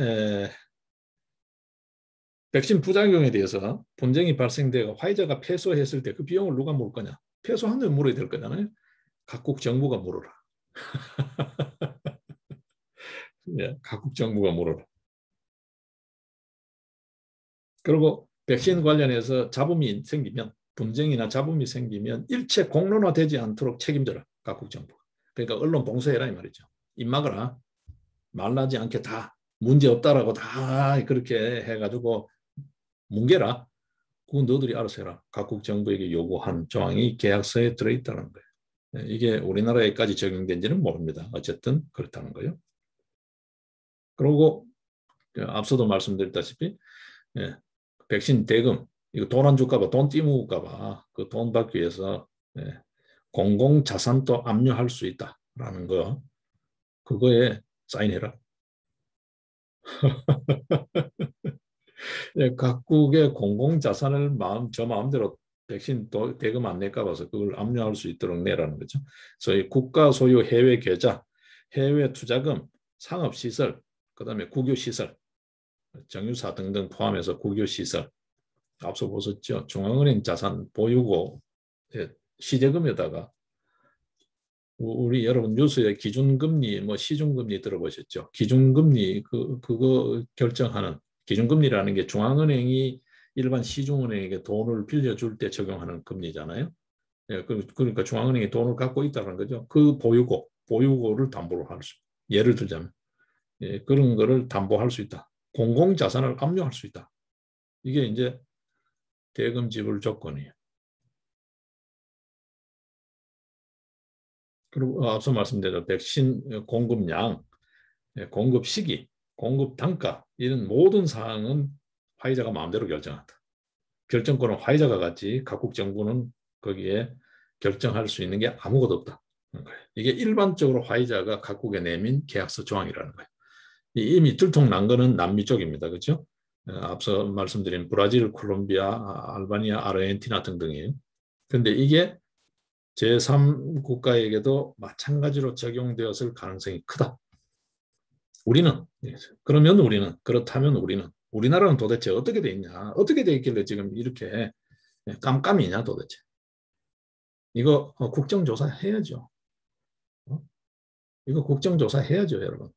Speaker 1: 백신 부작용에 대해서 분쟁이 발생되고 화이자가 패소했을 때 그 비용을 누가 물을 거냐? 패소하면 물어야 될 거잖아요. 각국 정부가 물어라. 네, 각국 정부가 물어라. 그리고 백신 관련해서 잡음이 생기면 분쟁이나 잡음이 생기면 일체 공론화되지 않도록 책임져라. 각국 정부가. 그러니까 언론 봉쇄해라 이 말이죠. 입 막아라. 말나지 않게 다 문제 없다라고 다 그렇게 해가지고 뭉개라. 그건 너희들이 알아서 해라. 각국 정부에게 요구한 조항이 계약서에 들어있다는 거예요. 이게 우리나라에까지 적용된지는 모릅니다. 어쨌든 그렇다는 거예요. 그리고 앞서도 말씀드렸다시피 백신 대금 이거 돈 안 줄까 봐, 돈 띄묻을까 봐 그 돈 받기 위해서 공공 자산도 압류할 수 있다라는 거 그거에 사인해라. 각국의 공공 자산을 저 마음대로 백신 대금 안 낼까 봐서 그걸 압류할 수 있도록 내라는 거죠. 소위 국가 소유 해외 계좌, 해외 투자금, 상업 시설, 그다음에 국유 시설, 정유사 등등 포함해서 국유 시설. 앞서 보셨죠? 중앙은행 자산 보유고 시제금에다가 우리 여러분 뉴스에 기준금리, 뭐 시중금리 들어보셨죠? 기준금리 그거 결정하는 기준금리라는 게 중앙은행이 일반 시중은행에게 돈을 빌려줄 때 적용하는 금리잖아요. 예, 그러니까 중앙은행이 돈을 갖고 있다는 거죠. 그 보유고를 담보로 할 수. 예를 들자면 그런 거를 담보할 수 있다. 공공자산을 압류할 수 있다. 이게 이제 대금 지불 조건이에요. 그리고 앞서 말씀드린 백신 공급량, 공급 시기, 공급 단가 이런 모든 사항은 화이자가 마음대로 결정한다. 결정권은 화이자가 갖지 각국 정부는 거기에 결정할 수 있는 게 아무것도 없다. 이게 일반적으로 화이자가 각국에 내민 계약서 조항이라는 거예요. 이미 들통난 거는 남미 쪽입니다. 그렇죠? 앞서 말씀드린 브라질, 콜롬비아, 알바니아, 아르헨티나 등등이에요. 그런데 이게 제3국가에게도 마찬가지로 적용되었을 가능성이 크다. 그렇다면 우리나라는 도대체 어떻게 돼 있냐? 어떻게 돼 있길래 지금 이렇게 깜깜이냐 도대체? 이거 국정조사 해야죠. 이거 국정조사 해야죠, 여러분.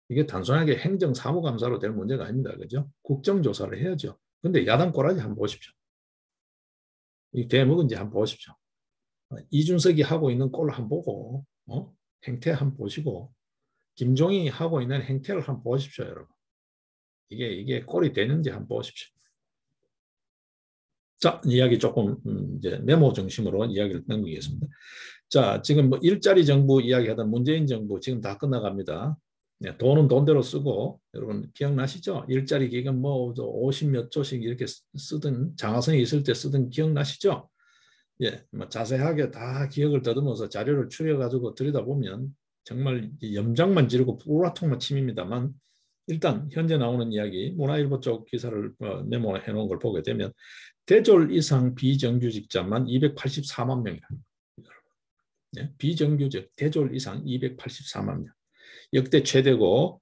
Speaker 1: 이게 단순하게 행정사무감사로 될 문제가 아닙니다. 그죠? 국정조사를 해야죠. 근데 야당 꼬라지 한번 보십시오. 이 대목인지 한번 보십시오. 이준석이 하고 있는 꼴을 한번 보고, 행태 한번 보시고, 김종인이 하고 있는 행태를 한번 보십시오, 여러분. 이게 꼴이 되는지 한번 보십시오. 자, 이야기 조금 이제 메모 중심으로 이야기를 넘기겠습니다. 자, 지금 뭐 일자리 정부 이야기하던 문재인 정부 지금 다 끝나갑니다. 네, 돈은 돈대로 쓰고 여러분 기억나시죠? 일자리 기금 뭐 50몇 조씩 이렇게 쓰던 장하성이 있을 때 쓰던 기억나시죠? 예, 뭐 자세하게 다 기억을 더듬어서 자료를 추려가지고 들여다보면 정말 염장만 지르고 뿌라통만 침입니다만 일단 현재 나오는 이야기 문화일보 쪽 기사를 메모해 놓은 걸 보게 되면 대졸 이상 비정규직자만 284만 명이라. 예, 비정규직 대졸 이상 284만 명. 역대 최대고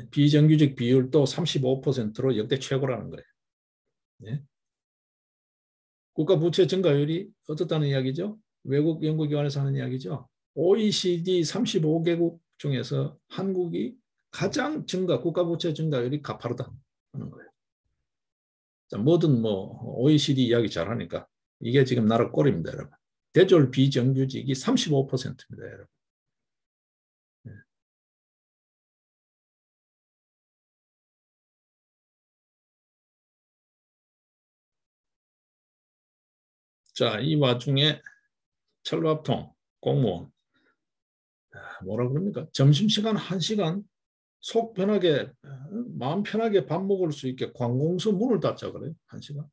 Speaker 1: 비정규직 비율도 35%로 역대 최고라는 거예요. 예. 국가 부채 증가율이 어떻다는 이야기죠? 외국 연구기관에서 하는 이야기죠. OECD 35개국 중에서 한국이 가장 국가 부채 증가율이 가파르다 하는 거예요. 자, 뭐든 뭐 OECD 이야기 잘하니까 이게 지금 나라 꼴입니다, 여러분. 대졸 비정규직이 35%입니다, 여러분. 자, 이 와중에 철밥통 공무원 뭐라 그럽니까? 점심시간 1시간 속 편하게 마음 편하게 밥 먹을 수 있게 관공서 문을 닫자 그래요. 1시간.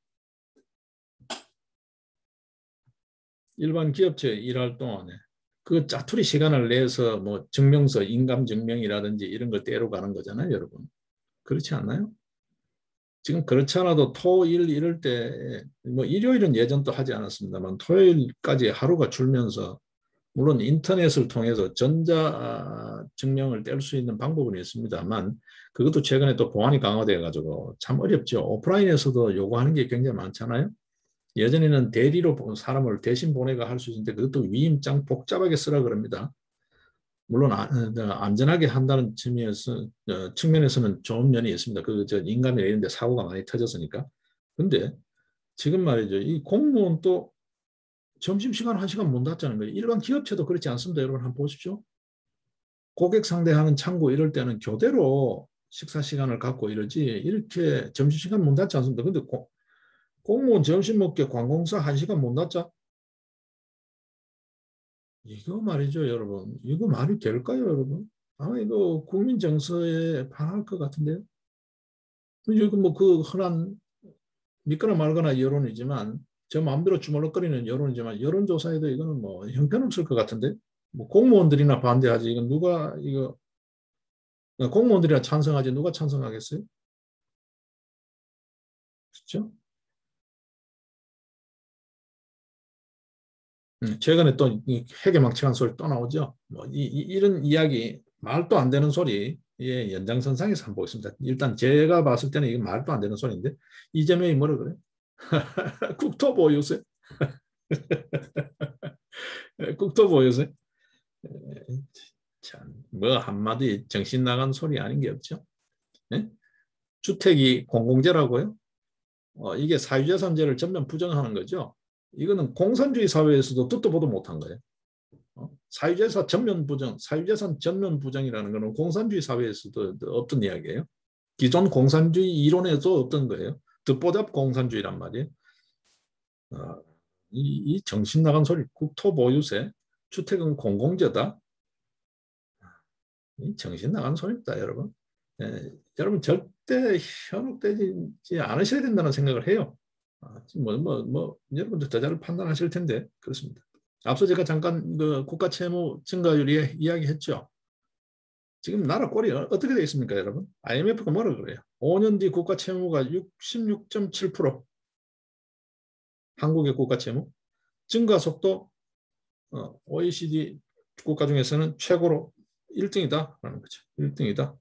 Speaker 1: 일반 기업체 일할 동안에 그 짜투리 시간을 내서 뭐 증명서 인감 증명이라든지 이런 걸 떼러 가는 거잖아요, 여러분. 그렇지 않나요? 지금 그렇지 않아도 토일 이럴 때 뭐 일요일은 예전 또 하지 않았습니다만 토요일까지 하루가 줄면서 물론 인터넷을 통해서 전자 증명을 뗄 수 있는 방법은 있습니다만 그것도 최근에 또 보안이 강화되어 가지고 참 어렵죠. 오프라인에서도 요구하는 게 굉장히 많잖아요. 예전에는 대리로 사람을 대신 보내가 할 수 있는데 그것도 위임장 복잡하게 쓰라 그럽니다. 물론 안전하게 한다는 측면에서는 좋은 면이 있습니다. 인감이나 이런 데 사고가 많이 터졌으니까. 근데 지금 말이죠. 이 공무원 또 점심시간 1시간 못 닫자는 거예요. 일반 기업체도 그렇지 않습니다. 여러분 한번 보십시오. 고객 상대하는 창구 이럴 때는 교대로 식사 시간을 갖고 이러지 이렇게 점심시간 못 닫지 않습니다. 근데 공무원 점심 먹게 관공서 1시간 못 닫자? 이거 말이죠, 여러분. 이거 말이 될까요, 여러분? 아마 이거 국민 정서에 반할 것 같은데요. 이거 뭐 그 흔한 믿거나 말거나 여론이지만 저 마음대로 주물럭거리는 여론이지만 여론조사에도 이거는 뭐 형편없을 것 같은데 뭐 공무원들이나 반대하지 이건 누가 이거 공무원들이나 찬성하지 누가 찬성하겠어요? 그렇죠? 최근에 또 해괴망측한 소리 또 나오죠. 뭐 이런 이야기 말도 안 되는 소리 예, 연장선상에서 한번 보겠습니다. 일단 제가 봤을 때는 이게 말도 안 되는 소리인데 이재명이 뭐라 그래? 국토보 요새 국토보 요새 참뭐 한마디 정신 나간 소리 아닌 게 없죠. 네? 주택이 공공재라고요? 이게 사유재산제를 전면 부정하는 거죠. 이거는 공산주의 사회에서도 듣도 보도 못한 거예요. 사유재산 전면 부정, 사유재산 전면 부정이라는 것은 공산주의 사회에서도 없던 이야기예요. 기존 공산주의 이론에도 없던 거예요. 듣보잡 공산주의란 말이에요. 이 정신 나간 소리, 국토보유세, 주택은 공공재다. 이 정신 나간 소리입니다, 여러분. 여러분 절대 현혹되지 않으셔야 된다는 생각을 해요. 여러분들 더 잘 판단하실 텐데 그렇습니다. 앞서 제가 잠깐 그 국가 채무 증가율이 이야기했죠. 지금 나라 꼴이 어떻게 되어 있습니까, 여러분? IMF가 뭐라 그래요? 5년 뒤 국가 채무가 66.7%. 한국의 국가 채무 증가 속도 OECD 국가 중에서는 최고로 1등이다 라는 거죠. 1등이다.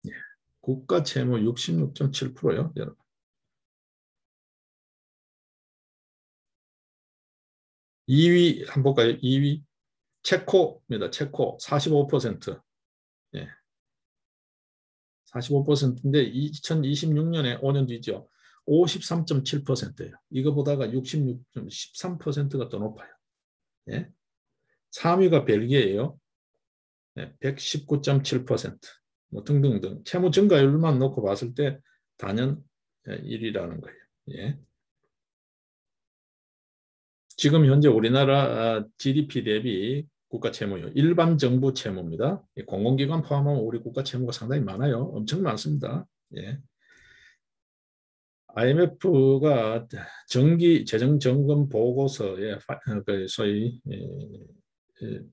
Speaker 1: 예. 국가 채무 66.7%요, 여러분. 2위 한번 볼까요? 2위 체코입니다. 체코 45%. 예. 45%인데 2026년에 5년 뒤죠. 53.7%예요. 이거보다가 66.13%가 더 높아요. 예. 3위가 벨기에예요. 예. 119.7%. 뭐 등등등. 채무 증가율만 놓고 봤을 때 단연 1위라는 거예요. 예. 지금 현재 우리나라 GDP 대비 국가 채무요. 일반 정부 채무입니다. 공공기관 포함하면 우리 국가 채무가 상당히 많아요. 엄청 많습니다. 예. IMF가 정기 재정 점검 보고서에 소위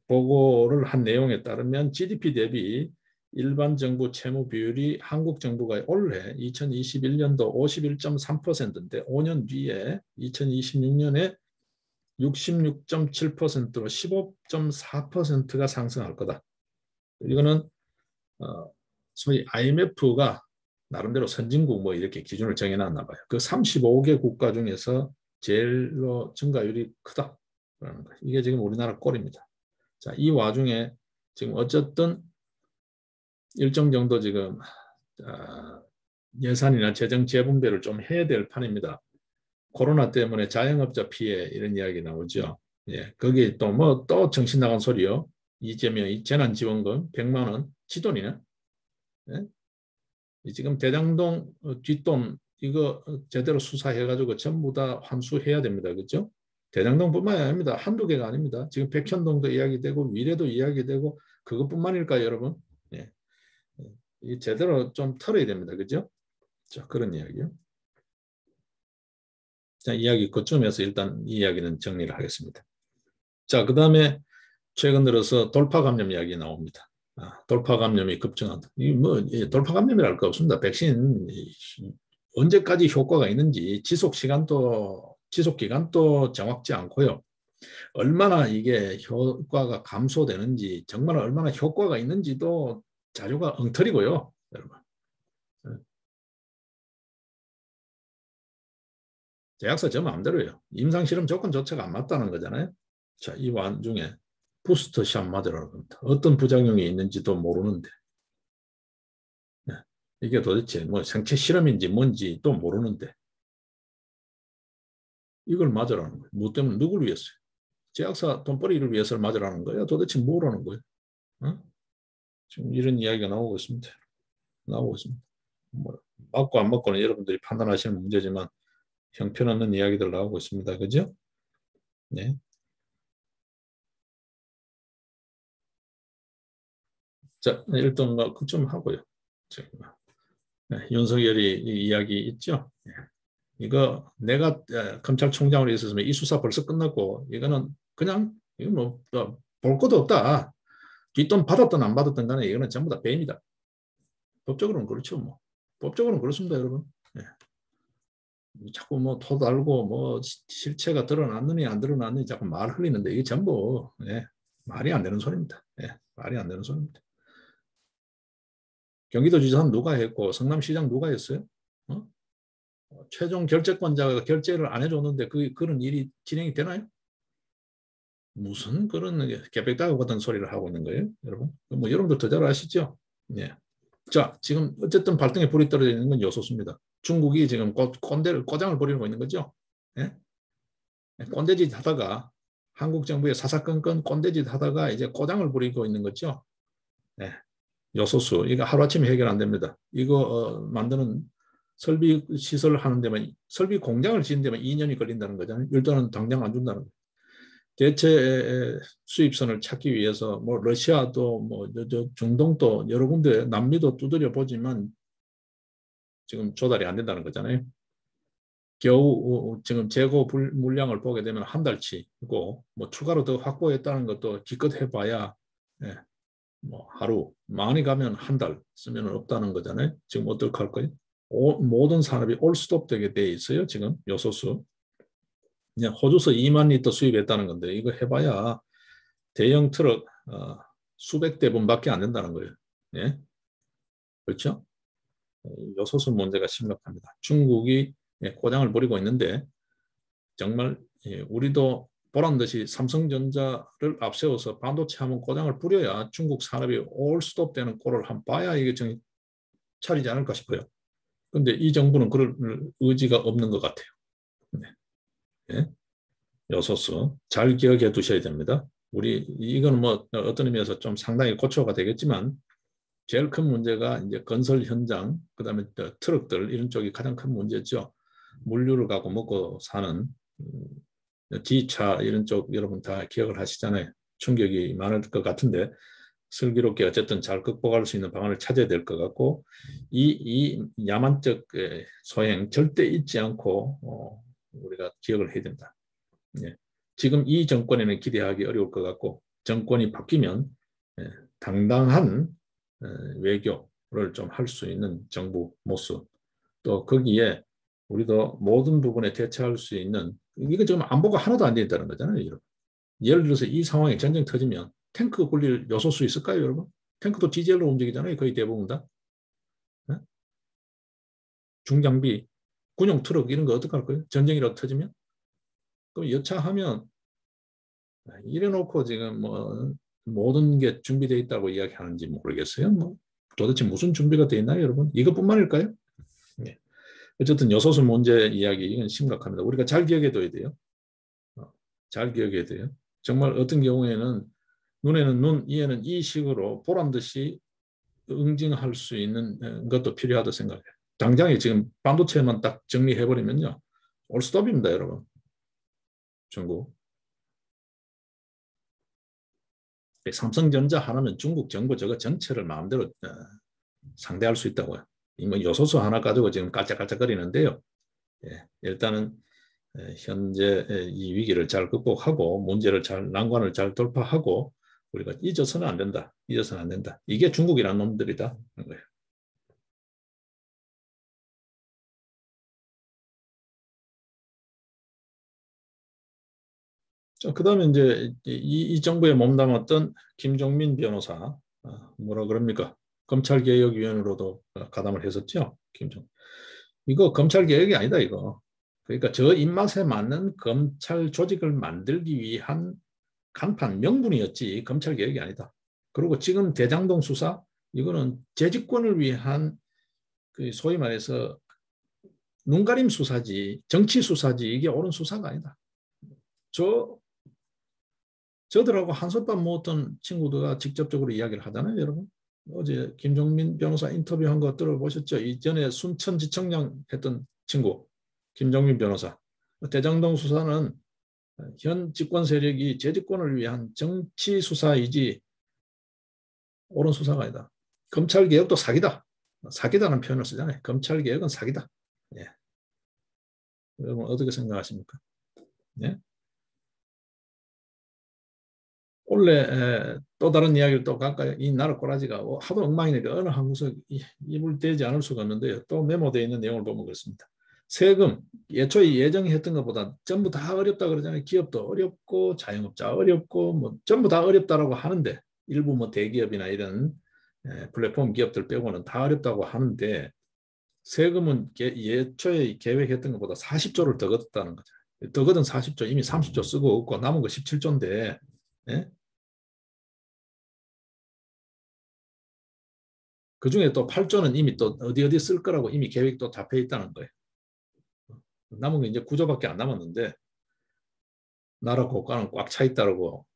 Speaker 1: 보고를 한 내용에 따르면 GDP 대비 일반 정부 채무 비율이 한국 정부가 올해 2021년도 51.3%인데 5년 뒤에 2026년에 66.7%로 15.4%가 상승할 거다. 이거는 소위 IMF가 나름대로 선진국 뭐 이렇게 기준을 정해놨나 봐요. 그 35개 국가 중에서 제일로 증가율이 크다. 이게 지금 우리나라 꼴입니다. 자, 이 와중에 지금 어쨌든 일정 정도 지금 예산이나 재정 재분배를 좀 해야 될 판입니다. 코로나 때문에 자영업자 피해 이런 이야기 나오죠. 예, 거기 또 뭐 또 정신 나간 소리요. 이재명이 재난지원금 100만 원 지돈이네. 예? 지금 대장동 뒷돈 이거 제대로 수사해가지고 전부 다 환수해야 됩니다. 그렇죠? 대장동뿐만이 아닙니다. 한두 개가 아닙니다. 지금 백현동도 이야기되고 미래도 이야기되고 그것뿐만일까요, 여러분? 예. 이 제대로 좀 털어야 됩니다. 그죠? 자, 그런 이야기요. 자, 이야기 그쯤에서 일단 이 이야기는 정리를 하겠습니다. 자, 그 다음에 최근 들어서 돌파 감염 이야기 나옵니다. 돌파 감염이 급증한다. 뭐 돌파 감염이랄 거 없습니다. 백신 언제까지 효과가 있는지 지속 기간도 정확지 않고요. 얼마나 이게 효과가 감소되는지 정말 얼마나 효과가 있는지도 자료가 엉터리고요, 여러분. 제약사 저 마음대로요. 임상실험 조건 자체가 안 맞다는 거잖아요. 자, 이 와중에 부스터샷 맞으라고 합니다. 어떤 부작용이 있는지도 모르는데 네. 이게 도대체 뭐 생체 실험인지 뭔지 또 모르는데 이걸 맞으라는 거예요. 뭐 때문에 누구를 위해서요? 제약사 돈벌이를 위해서 맞으라는 거예요? 도대체 뭐라는 거예요? 어? 지금 이런 이야기가 나오고 있습니다. 나오고 있습니다. 뭐 맞고 안 맞고는 여러분들이 판단하시는 문제지만 형편없는 이야기들 나오고 있습니다. 그죠? 네. 자, 일단 그좀 하고요. 네, 윤석열이 이 이야기 있죠? 네. 이거 내가 검찰총장으로 있었으면 이 수사 벌써 끝났고 이거는 그냥 이거 뭐볼 것도 없다. 뒷돈 받았든 안 받았든 간에 이거는 전부 다 배임이다. 법적으로는 그렇죠. 뭐 법적으로는 그렇습니다, 여러분. 네. 자꾸 뭐 토달고 뭐 실체가 드러났느니 안 드러났느니 자꾸 말 흘리는데 이게 전부 말이 안 되는 소리입니다. 말이 안 되는 소리입니다. 경기도지사 누가 했고 성남시장 누가 했어요? 어? 최종 결재권자가 결재를 안 해줬는데 그런 일이 진행이 되나요? 무슨 그런 개백다구 같은 소리를 하고 있는 거예요, 여러분? 뭐 여러분들 더 잘 아시죠? 예. 자, 지금 어쨌든 발등에 불이 떨어져 있는 건 요소수입니다. 중국이 지금 꼬장을 부리고 있는 거죠. 예? 꼰대짓 하다가 한국 정부의 사사건건 꼰대짓 하다가 이제 꼬장을 부리고 있는 거죠. 예. 요소수 이거 하루아침에 해결 안 됩니다. 이거 만드는 설비 시설을 하는 데만 설비 공장을 짓는 데만 2년이 걸린다는 거잖아요. 일단은 당장 안 준다는 거예요. 대체 수입선을 찾기 위해서 뭐 러시아도 뭐 중동도 여러 군데 남미도 두드려 보지만 지금 조달이 안 된다는 거잖아요. 겨우 지금 재고 물량을 보게 되면 한 달치고 뭐 추가로 더 확보했다는 것도 기껏 해봐야 뭐 하루 많이 가면 한 달 쓰면 없다는 거잖아요. 지금 어떻게 할 거예요? 모든 산업이 올스톱 되게 돼 있어요. 지금 요소수. 그냥 호주서 2만 리터 수입했다는 건데 이거 해봐야 대형 트럭 수백 대분밖에 안 된다는 거예요. 예? 그렇죠? 요소수 문제가 심각합니다. 중국이 고장을 부리고 있는데 정말 우리도 보란 듯이 삼성전자를 앞세워서 반도체 한번 고장을 부려야 중국 산업이 올스톱 되는 꼴을 한번 봐야 이게 정신 차리지 않을까 싶어요. 근데 이 정부는 그럴 의지가 없는 것 같아요. 네. 네. 요소수 잘 기억해 두셔야 됩니다. 우리 이건 뭐 어떤 의미에서 좀 상당히 고초가 되겠지만 제일 큰 문제가 이제 건설 현장, 그다음에 트럭들 이런 쪽이 가장 큰 문제죠. 물류를 갖고 먹고 사는 지차 이런 쪽 여러분 다 기억을 하시잖아요. 충격이 많을 것 같은데 슬기롭게 어쨌든 잘 극복할 수 있는 방안을 찾아야 될 것 같고 이 야만적 소행 절대 잊지 않고 우리가 기억을 해야 된다. 예. 지금 이 정권에는 기대하기 어려울 것 같고 정권이 바뀌면 당당한 외교를 좀 할 수 있는 정부 모습 또 거기에 우리도 모든 부분에 대처할 수 있는 이거 지금 안보가 하나도 안 돼 있다는 거잖아요. 여러분. 예를 들어서 이 상황에 전쟁 터지면 탱크 굴릴 요소수 있을까요, 여러분? 탱크도 디젤로 움직이잖아요. 거의 대부분 다. 네? 중장비, 군용 트럭 이런 거 어떡할 거예요? 전쟁이라도 터지면? 그럼 여차하면 이래 놓고 지금 뭐 모든 게 준비되어 있다고 이야기하는지 모르겠어요. 뭐 도대체 무슨 준비가 되어 있나요, 여러분? 이것뿐만일까요? 네. 어쨌든 요소수 문제 이야기 이건 심각합니다. 우리가 잘 기억해둬야 돼요. 잘 기억해야 돼요. 정말 어떤 경우에는 눈에는 눈, 이에는 이 식으로 보란 듯이 응징할 수 있는 것도 필요하다 생각해요. 당장에 지금 반도체만 딱 정리해버리면요. 올스톱입니다, 여러분. 중국. 삼성전자 하나면 중국 정부 저거 전체를 마음대로 상대할 수 있다고요. 뭐 요소수 하나 가지고 지금 깔짝깔짝거리는데요. 예, 일단은 현재 이 위기를 잘 극복하고 문제를 잘 난관을 잘 돌파하고 우리가 잊어서는 안 된다. 잊어서는 안 된다. 이게 중국이라는 놈들이다. 거예요. 그다음에 이제 이 정부에 몸담았던 김종민 변호사 뭐라 그럽니까? 검찰개혁위원으로도 가담을 했었죠. 김종. 이거 검찰개혁이 아니다 이거. 그러니까 저 입맛에 맞는 검찰 조직을 만들기 위한 간판 명분이었지 검찰개혁이 아니다. 그리고 지금 대장동 수사 이거는 재집권을 위한 그 소위 말해서 눈가림 수사지 정치 수사지 이게 옳은 수사가 아니다. 저 저들하고 한솥밥 먹었던 친구들과 직접적으로 이야기를 하잖아요, 여러분. 어제 김종민 변호사 인터뷰한 거 들어보셨죠? 이전에 순천지청장 했던 친구 김종민 변호사. 대장동 수사는 현 집권 세력이 재집권을 위한 정치 수사이지 옳은 수사가 아니다. 검찰 개혁도 사기다. 사기다는 표현을 쓰잖아요. 검찰 개혁은 사기다. 예. 여러분 어떻게 생각하십니까? 예? 원래 또 다른 이야기를 또 갈까요? 이 나라 꼬라지가 하도 엉망이니까 어느 한 구석 입을 대지 않을 수가 없는데요. 또 메모되어 있는 내용을 보면 그렇습니다. 세금, 예초에 예정했던 것보다 전부 다 어렵다 그러잖아요. 기업도 어렵고 자영업자 어렵고 뭐 전부 다 어렵다라고 하는데 일부 뭐 대기업이나 이런 플랫폼 기업들 빼고는 다 어렵다고 하는데 세금은 예초에 계획했던 것보다 40조를 더 걷었다는 거죠. 더 걷은 40조 이미 30조 쓰고 없고 남은 거 17조인데 예? 그중에 또 8조는 이미 또 어디 쓸 거라고 이미 계획도 잡혀 있다는 거예요. 남은 게 이제 9조밖에 안 남았는데 나라 고가는 꽉 차 있다고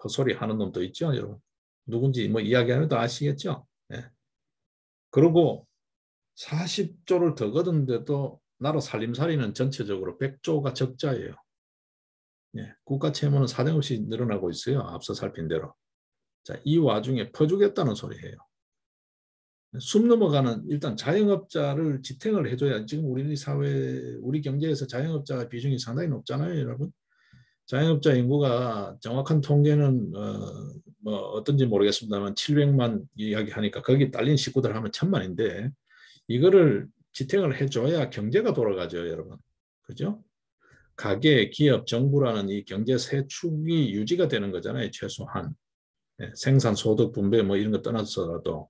Speaker 1: 헛소리 하는 놈도 있죠, 여러분. 누군지 뭐 이야기하면 또 아시겠죠. 예. 그리고 40조를 더 거둔데도 나라 살림살이는 전체적으로 100조가 적자예요. 예. 국가 채무는 사정없이 늘어나고 있어요. 앞서 살핀 대로. 자, 이 와중에 퍼주겠다는 소리예요. 숨 넘어가는 일단 자영업자를 지탱을 해줘야 지금 우리 사회 우리 경제에서 자영업자 비중이 상당히 높잖아요, 여러분. 자영업자 인구가 정확한 통계는 뭐 어떤지 모르겠습니다만 700만 이야기하니까 거기 딸린 식구들 하면 1000만인데 이거를 지탱을 해줘야 경제가 돌아가죠, 여러분. 그죠? 가계, 기업, 정부라는 이 경제 세 축이 유지가 되는 거잖아요, 최소한. 생산, 소득, 분배 뭐 이런 거 떠나서라도.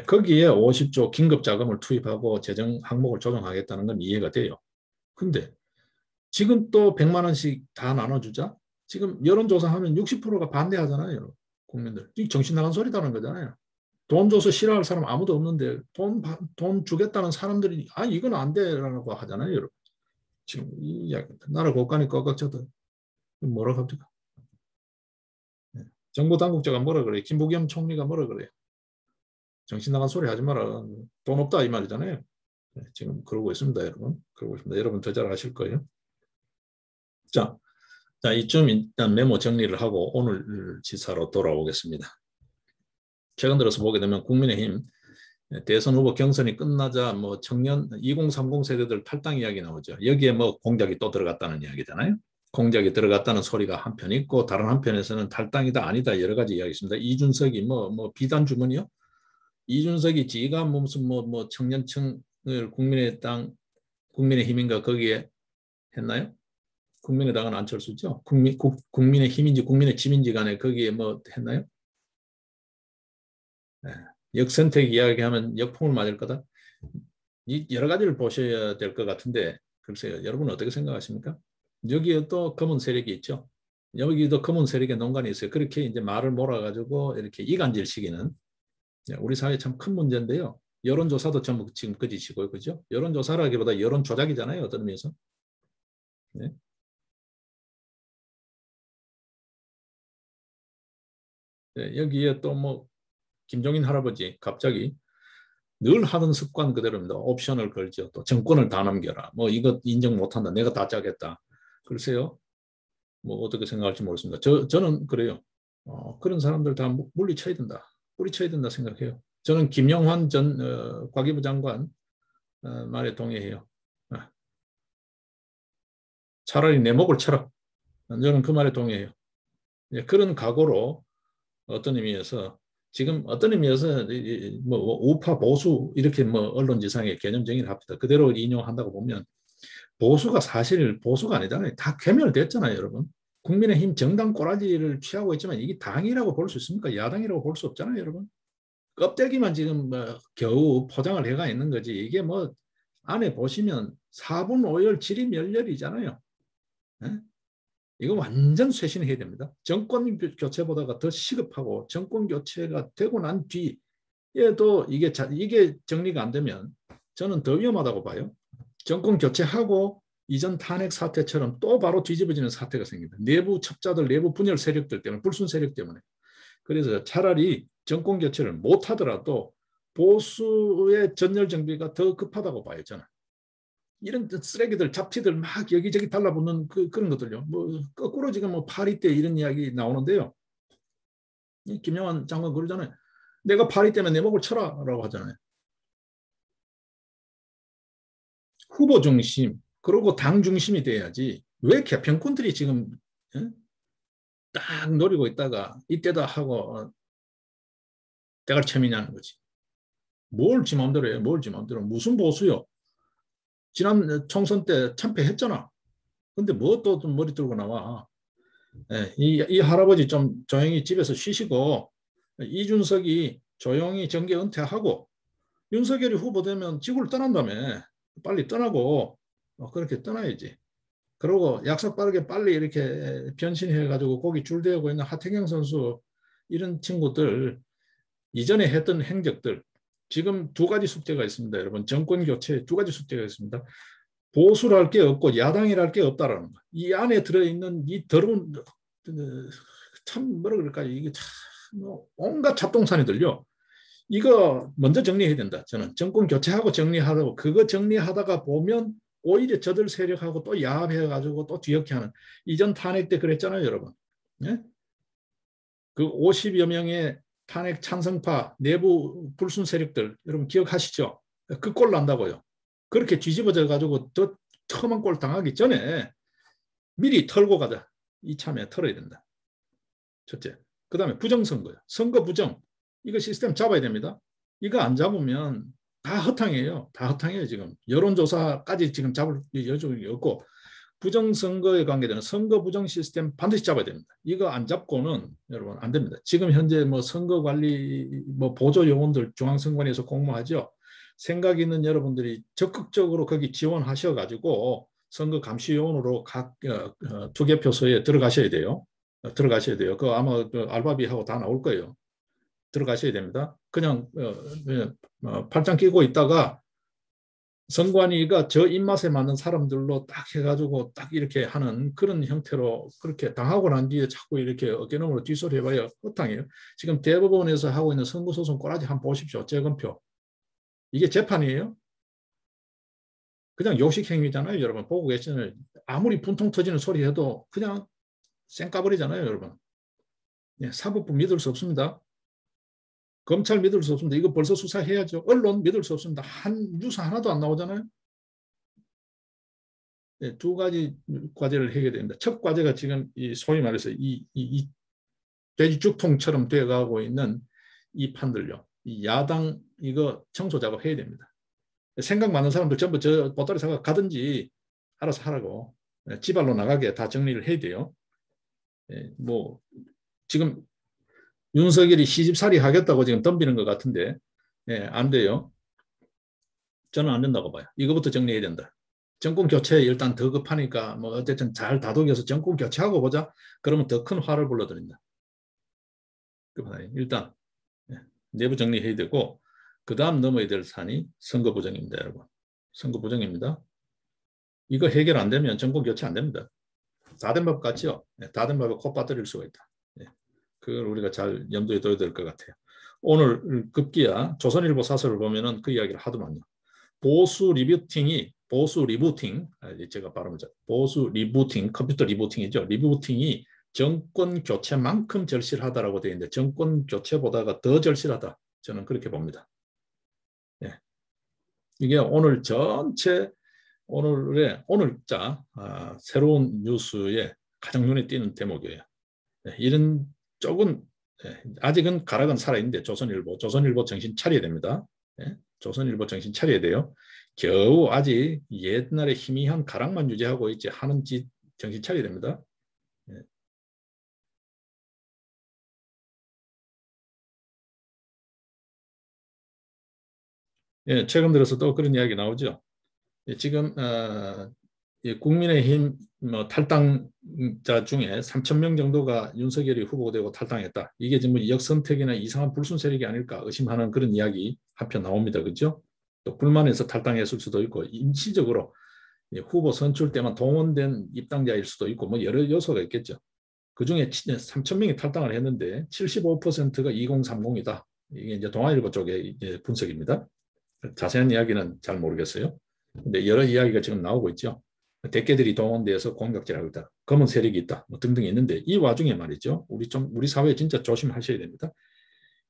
Speaker 1: 거기에 50조 긴급 자금을 투입하고 재정 항목을 조정하겠다는 건 이해가 돼요. 근데 지금 또 100만 원씩 다 나눠주자. 지금 여론조사하면 60%가 반대하잖아요. 국민들. 정신 나간 소리다는 거잖아요. 돈 줘서 싫어할 사람 아무도 없는데 돈 주겠다는 사람들이 이건 안 돼라고 하잖아요. 여러분. 지금 이 이야기입니다. 나라 국간이 꽉꽉 뭐라 합니까? 정부 당국자가 뭐라 그래요? 김부겸 총리가 뭐라 그래요? 정신 나간 소리 하지 마라. 돈 없다 이 말이잖아요. 지금 그러고 있습니다, 여러분. 그러고 있습니다. 여러분 더 잘 아실 거예요. 자, 이쯤 일단 메모 정리를 하고 오늘 지사로 돌아오겠습니다. 최근 들어서 보게 되면 국민의힘 대선 후보 경선이 끝나자 뭐 청년 2030 세대들 탈당 이야기 나오죠. 여기에 뭐 공작이 또 들어갔다는 이야기잖아요. 공작이 들어갔다는 소리가 한편 있고 다른 한편에서는 탈당이다 아니다 여러 가지 이야기 있습니다. 이준석이 뭐 비단 주머니요? 이준석이 지가 무슨 뭐 청년층을 국민의힘인가 거기에 했나요? 국민의당은 안철수죠. 국민의힘인지 국민의힘인지 간에 거기에 뭐 했나요? 네. 역선택 이야기하면 역풍을 맞을 거다. 여러 가지를 보셔야 될 것 같은데 글쎄요. 여러분 어떻게 생각하십니까? 여기에 또 검은 세력이 있죠. 여기도 검은 세력의 농간이 있어요. 그렇게 이제 말을 몰아가지고 이렇게 이간질 시키는 우리 사회 참 큰 문제인데요. 여론조사도 전부 지금 꺼지시고요. 그죠? 여론조사라기보다 여론 조작이잖아요. 어떤 의미에서. 네. 네, 여기에 또 뭐 김종인 할아버지 갑자기 늘 하던 습관 그대로입니다. 옵션을 걸죠. 또 정권을 다 넘겨라. 뭐 이거 인정 못한다. 내가 다 짜겠다. 글쎄요. 뭐 어떻게 생각할지 모르겠습니다. 저는 그래요. 그런 사람들 다 물리쳐야 된다. 뿌리쳐야 된다 생각해요. 저는 김영환 전 과기부 장관 말에 동의해요. 차라리 내 목을 쳐라. 저는 그 말에 동의해요. 그런 각오로 어떤 의미에서 지금 어떤 의미에서 뭐 우파 보수 이렇게 뭐 언론지상에 개념 정의를 합니다. 그대로 인용한다고 보면 보수가 사실 보수가 아니잖아요. 다 괴멸됐잖아요, 여러분. 국민의힘 정당 꼬라지를 취하고 있지만 이게 당이라고 볼 수 있습니까? 야당이라고 볼 수 없잖아요, 여러분. 껍데기만 지금 뭐 겨우 포장을 해가 있는 거지. 이게 뭐 안에 보시면 4분 5열 질이 멸렬이잖아요. 네? 이거 완전 쇄신해야 됩니다. 정권 교체보다가 더 시급하고 정권 교체가 되고 난 뒤에도 이게 정리가 안 되면 저는 더 위험하다고 봐요. 정권 교체하고 이전 탄핵 사태처럼 또 바로 뒤집어지는 사태가 생깁니다. 내부 첩자들, 내부 분열 세력들 때문에, 불순 세력 때문에. 그래서 차라리 정권 교체를 못하더라도 보수의 전열 정비가 더 급하다고 봐요, 저는. 이런 쓰레기들, 잡티들 막 여기저기 달라붙는 그런 것들요. 뭐 거꾸로 지금 뭐 파리 때 이런 이야기 나오는데요. 김영환 장관 그러잖아요. 내가 파리 때문에 내 목을 쳐라라고 하잖아요. 후보 중심, 그리고 당 중심이 돼야지. 왜 개편꾼들이 지금 딱 노리고 있다가 이때다 하고 대가리챔이냐는 거지. 뭘 지 마음대로 해요. 뭘 지 마음대로. 무슨 보수요. 지난 총선 때 참패했잖아. 근데 뭐 또 머리 들고 나와. 이 할아버지 좀 조용히 집에서 쉬시고 이준석이 조용히 정계 은퇴하고 윤석열이 후보되면 지구를 떠난다며. 빨리 떠나고 그렇게 떠나야지. 그리고 약속 빠르게 빨리 이렇게 변신해가지고 거기 줄대고 있는 하태경 선수 이런 친구들 이전에 했던 행적들 지금 두 가지 숙제가 있습니다. 여러분 정권 교체 두 가지 숙제가 있습니다. 보수랄 게 없고 야당이랄 게 없다라는 거. 이 안에 들어있는 이 더러운 참 뭐라 그럴까요? 이게 참 온갖 잡동산이 들려. 이거 먼저 정리해야 된다. 저는 정권 교체하고 정리하고 그거 정리하다가 보면 오히려 저들 세력하고 또 야합해가지고 또 뒤엉켜하는 이전 탄핵 때 그랬잖아요, 여러분. 네? 그 50여 명의 탄핵 찬성파 내부 불순 세력들 여러분 기억하시죠? 그 꼴 난다고요. 그렇게 뒤집어져 가지고 더 험한 꼴 당하기 전에 미리 털고 가자. 이참에 털어야 된다. 첫째. 그 다음에 부정선거요. 선거 부정. 이거 시스템 잡아야 됩니다. 이거 안 잡으면 다 허탕이에요. 다 허탕이에요, 지금. 여론조사까지 지금 잡을 여력이 없고 부정선거에 관계되는 선거 부정 시스템 반드시 잡아야 됩니다. 이거 안 잡고는 여러분 안 됩니다. 지금 현재 뭐 선거관리 뭐 보조 요원들 중앙선관위에서 공모하죠. 생각 있는 여러분들이 적극적으로 거기 지원하셔가지고 선거감시요원으로 각 투개표소에 들어가셔야 돼요. 들어가셔야 돼요. 그 아마 그 알바비하고 다 나올 거예요. 들어가셔야 됩니다. 그냥 팔짱 끼고 있다가 선관위가 저 입맛에 맞는 사람들로 딱 해가지고 딱 이렇게 하는 그런 형태로 그렇게 당하고 난 뒤에 자꾸 이렇게 어깨너머로 뒷소리 해봐야 허탕이에요. 지금 대법원에서 하고 있는 선거소송 꼬라지 한번 보십시오. 재검표. 이게 재판이에요? 그냥 요식 행위잖아요. 여러분 보고 계시잖아요. 아무리 분통 터지는 소리 해도 그냥 쌩까버리잖아요. 여러분. 네, 사법부 믿을 수 없습니다. 검찰 믿을 수 없습니다. 이거 벌써 수사해야죠. 언론 믿을 수 없습니다. 뉴스 하나도 안 나오잖아요. 네, 두 가지 과제를 해야 됩니다. 첫 과제가 지금 소위 말해서 이 돼지죽통처럼 돼가고 있는 이 판들요. 이 야당 이거 청소 작업해야 됩니다. 생각 많은 사람들 전부 저 보따리 사가 가든지 알아서 하라고. 지발로 나가게 다 정리를 해야 돼요. 뭐 지금 윤석열이 시집살이 하겠다고 지금 덤비는 것 같은데 안 돼요. 저는 안 된다고 봐요. 이거부터 정리해야 된다. 정권 교체 일단 더 급하니까 뭐 어쨌든 잘 다독여서 정권 교체하고 보자. 그러면 더 큰 화를 불러들인다. 일단 내부 정리해야 되고 그 다음 넘어야 될 산이 선거 부정입니다. 여러분. 선거 부정입니다. 이거 해결 안 되면 정권 교체 안 됩니다. 다 된 법 같죠? 다 된 법에 코 빠뜨릴 수가 있다. 그걸 우리가 잘 염두에 둬야 될 것 같아요. 오늘 급기야 조선일보 사설을 보면은 그 이야기를 하도 많이 보수 리부팅, 제가 발음을 보수 리부팅, 컴퓨터 리부팅이죠. 리부팅이 정권 교체만큼 절실하다라고 되어 있는데 정권 교체보다가 더 절실하다. 저는 그렇게 봅니다. 이게 오늘 전체 오늘자 새로운 뉴스에 가장 눈에 띄는 대목이에요. 이런 쪽은 아직은 가락은 살아있는데 조선일보 정신 차려야 됩니다. 조선일보 정신 차려야 돼요. 겨우 아직 옛날에 희미한 가락만 유지하고 있지 하는 짓 정신 차려야 됩니다. 최근 들어서 또 그런 이야기 나오죠. 지금 국민의힘 탈당자 중에 3,000명 정도가 윤석열이 후보되고 탈당했다. 이게 지금 역선택이나 이상한 불순 세력이 아닐까 의심하는 그런 이야기 한편 나옵니다. 그렇죠? 또 불만해서 탈당했을 수도 있고 임시적으로 후보 선출 때만 동원된 입당자일 수도 있고 뭐 여러 요소가 있겠죠. 그중에 3,000명이 탈당을 했는데 75%가 2030이다. 이게 이제 동아일보 쪽의 분석입니다. 자세한 이야기는 잘 모르겠어요. 근데 여러 이야기가 지금 나오고 있죠. 대개들이 동원돼서 공격질하고 있다. 검은 세력이 있다. 뭐 등등 있는데 이 와중에 말이죠. 우리 사회 진짜 조심하셔야 됩니다.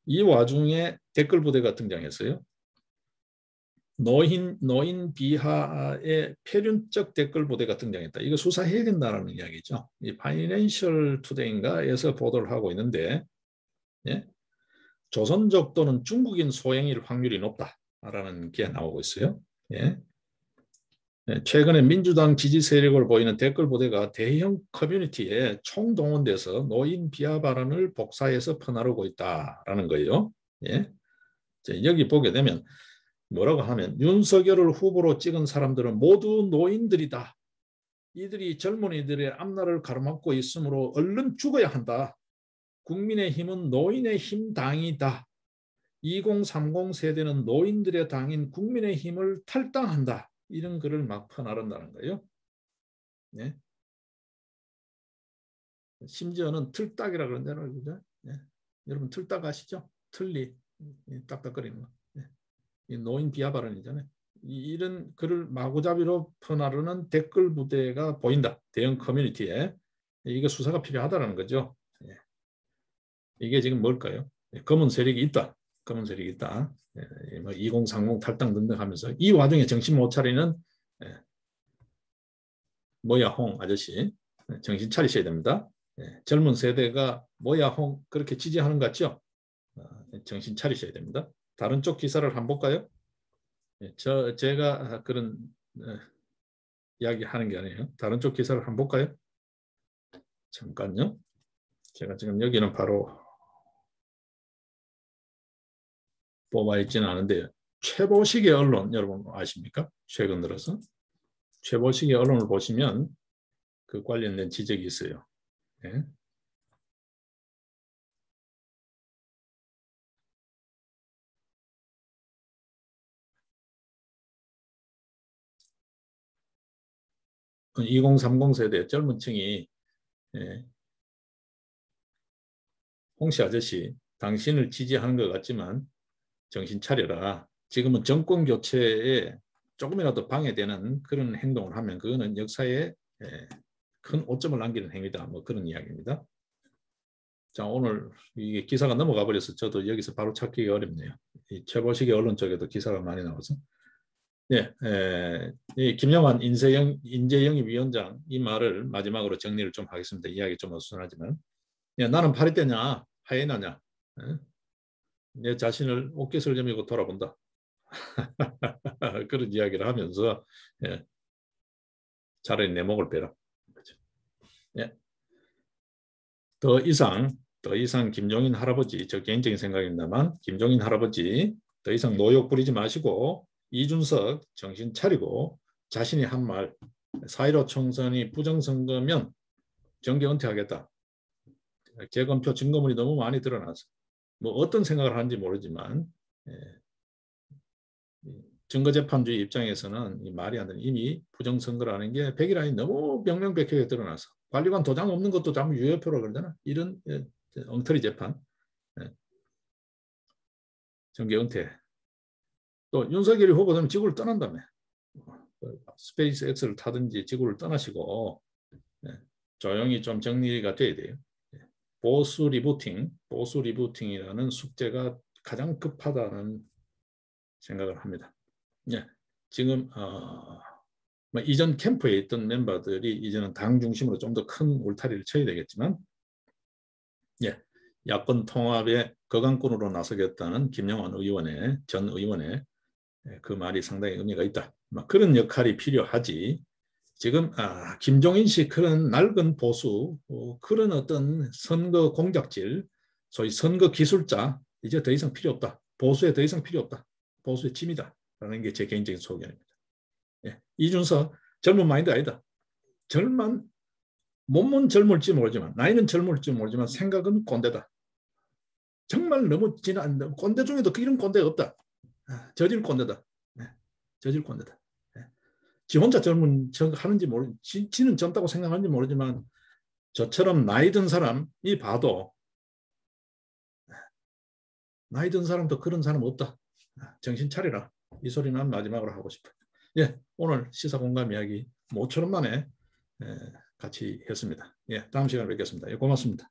Speaker 1: 이 와중에 댓글 부대가 등장했어요. 노인 비하의 폐륜적 댓글 부대가 등장했다. 이거 수사해야 된다는 이야기죠. 이 파이낸셜 투데이인가에서 보도를 하고 있는데 조선족 또는 중국인 소행일 확률이 높다라는 게 나오고 있어요. 최근에 민주당 지지 세력을 보이는 댓글 부대가 대형 커뮤니티에 총동원돼서 노인 비하 발언을 복사해서 퍼나르고 있다라는 거예요. 여기 보게 되면 뭐라고 하면 윤석열을 후보로 찍은 사람들은 모두 노인들이다. 이들이 젊은이들의 앞날을 가로막고 있으므로 얼른 죽어야 한다. 국민의힘은 노인의 힘 당이다. 2030 세대는 노인들의 당인 국민의힘을 탈당한다. 이런 글을 막 퍼나른다는 거예요. 심지어는 틀딱이라 그러잖아요. 그죠? 여러분 틀딱 아시죠? 틀니 딱딱거리는 거. 이 노인 비하 발언이잖아요. 이런 글을 마구잡이로 퍼나르는 댓글 부대가 보인다. 대형 커뮤니티에. 이게 수사가 필요하다는 거죠. 이게 지금 뭘까요? 검은 세력이 있다. 검은 세력이 있다. 2030 탈당 등등 하면서 이 와중에 정신 못 차리는 뭐야 홍 아저씨 정신 차리셔야 됩니다. 젊은 세대가 뭐야 홍 그렇게 지지하는 것 같죠? 정신 차리셔야 됩니다. 다른 쪽 기사를 한번 볼까요? 제가 그런 이야기 하는 게 아니에요. 다른 쪽 기사를 한번 볼까요? 잠깐요. 제가 지금 여기는 바로 뽑아 있지는 않은데요. 최보식의 언론 여러분 아십니까? 최근 들어서 최보식의 언론을 보시면 그 관련된 지적이 있어요. 예. (2030) 세대 젊은 층이 예. 홍씨 아저씨, 당신을 지지하는 것 같지만 정신 차려라. 지금은 정권 교체에 조금이라도 방해되는 그런 행동을 하면 그거는 역사에 큰 오점을 남기는 행위다. 뭐 그런 이야기입니다. 자, 오늘 이게 기사가 넘어가 버려서 저도 여기서 바로 찾기가 어렵네요. 이 최보식의 언론 쪽에도 기사가 많이 나와서. 예, 이 김영환 인재영입위원장 이 말을 마지막으로 정리를 좀 하겠습니다. 이야기 좀 어수선하지만. 야, 나는 파리 때냐 하이에나냐. 내 자신을 어깨설점이고 돌아본다. 그런 이야기를 하면서 예, 차라리 내 목을 베라. 그렇죠. 예. 더 이상 김종인 할아버지, 저 개인적인 생각입니다만 김종인 할아버지 더 이상 노욕 부리지 마시고 이준석 정신 차리고 자신이 한 말 4.15 총선이 부정선거면 정계 은퇴하겠다. 재검표 증거물이 너무 많이 드러나서 뭐 어떤 생각을 하는지 모르지만 증거재판주의 입장에서는 이 말이 안 되는 이미 부정선거라는 게 백일안이 너무 명명백백하게 드러나서 관리관 도장 없는 것도 자꾸 유효표라고 그러잖아. 이런 엉터리 재판. 정계 은퇴. 또 윤석열이 후보되면 지구를 떠난다며. 스페이스 X를 타든지 지구를 떠나시고 조용히 좀 정리가 돼야 돼요. 보수 리부팅이라는 숙제가 가장 급하다는 생각을 합니다. 예, 지금 이전 캠프에 있던 멤버들이 이제는 당 중심으로 좀 더 큰 울타리를 쳐야 되겠지만 예, 야권 통합의 거강꾼으로 나서겠다는 김영환 전 의원의 그 말이 상당히 의미가 있다. 그런 역할이 필요하지. 지금 김종인 씨 그런 낡은 보수 그런 어떤 선거 공작질 소위 선거 기술자 이제 더 이상 필요 없다. 보수에 더 이상 필요 없다. 보수의 짐이다. 라는 게 제 개인적인 소견입니다. 예. 이준석 젊은 마인드 아니다. 몸은 젊을지 모르지만 나이는 젊을지 모르지만 생각은 꼰대다. 정말 너무 지난 꼰대 중에도 이런 꼰대가 없다. 저질 꼰대다. 저질 꼰대다. 지 혼자 젊은 척 하는지 지는 젊다고 생각하는지 모르지만 저처럼 나이 든 사람이 봐도 나이 든 사람도 그런 사람 없다. 정신 차리라. 이 소리는 마지막으로 하고 싶어요. 예, 오늘 시사공감 이야기 모처럼 만에 같이 했습니다. 예, 다음 시간에 뵙겠습니다. 예, 고맙습니다.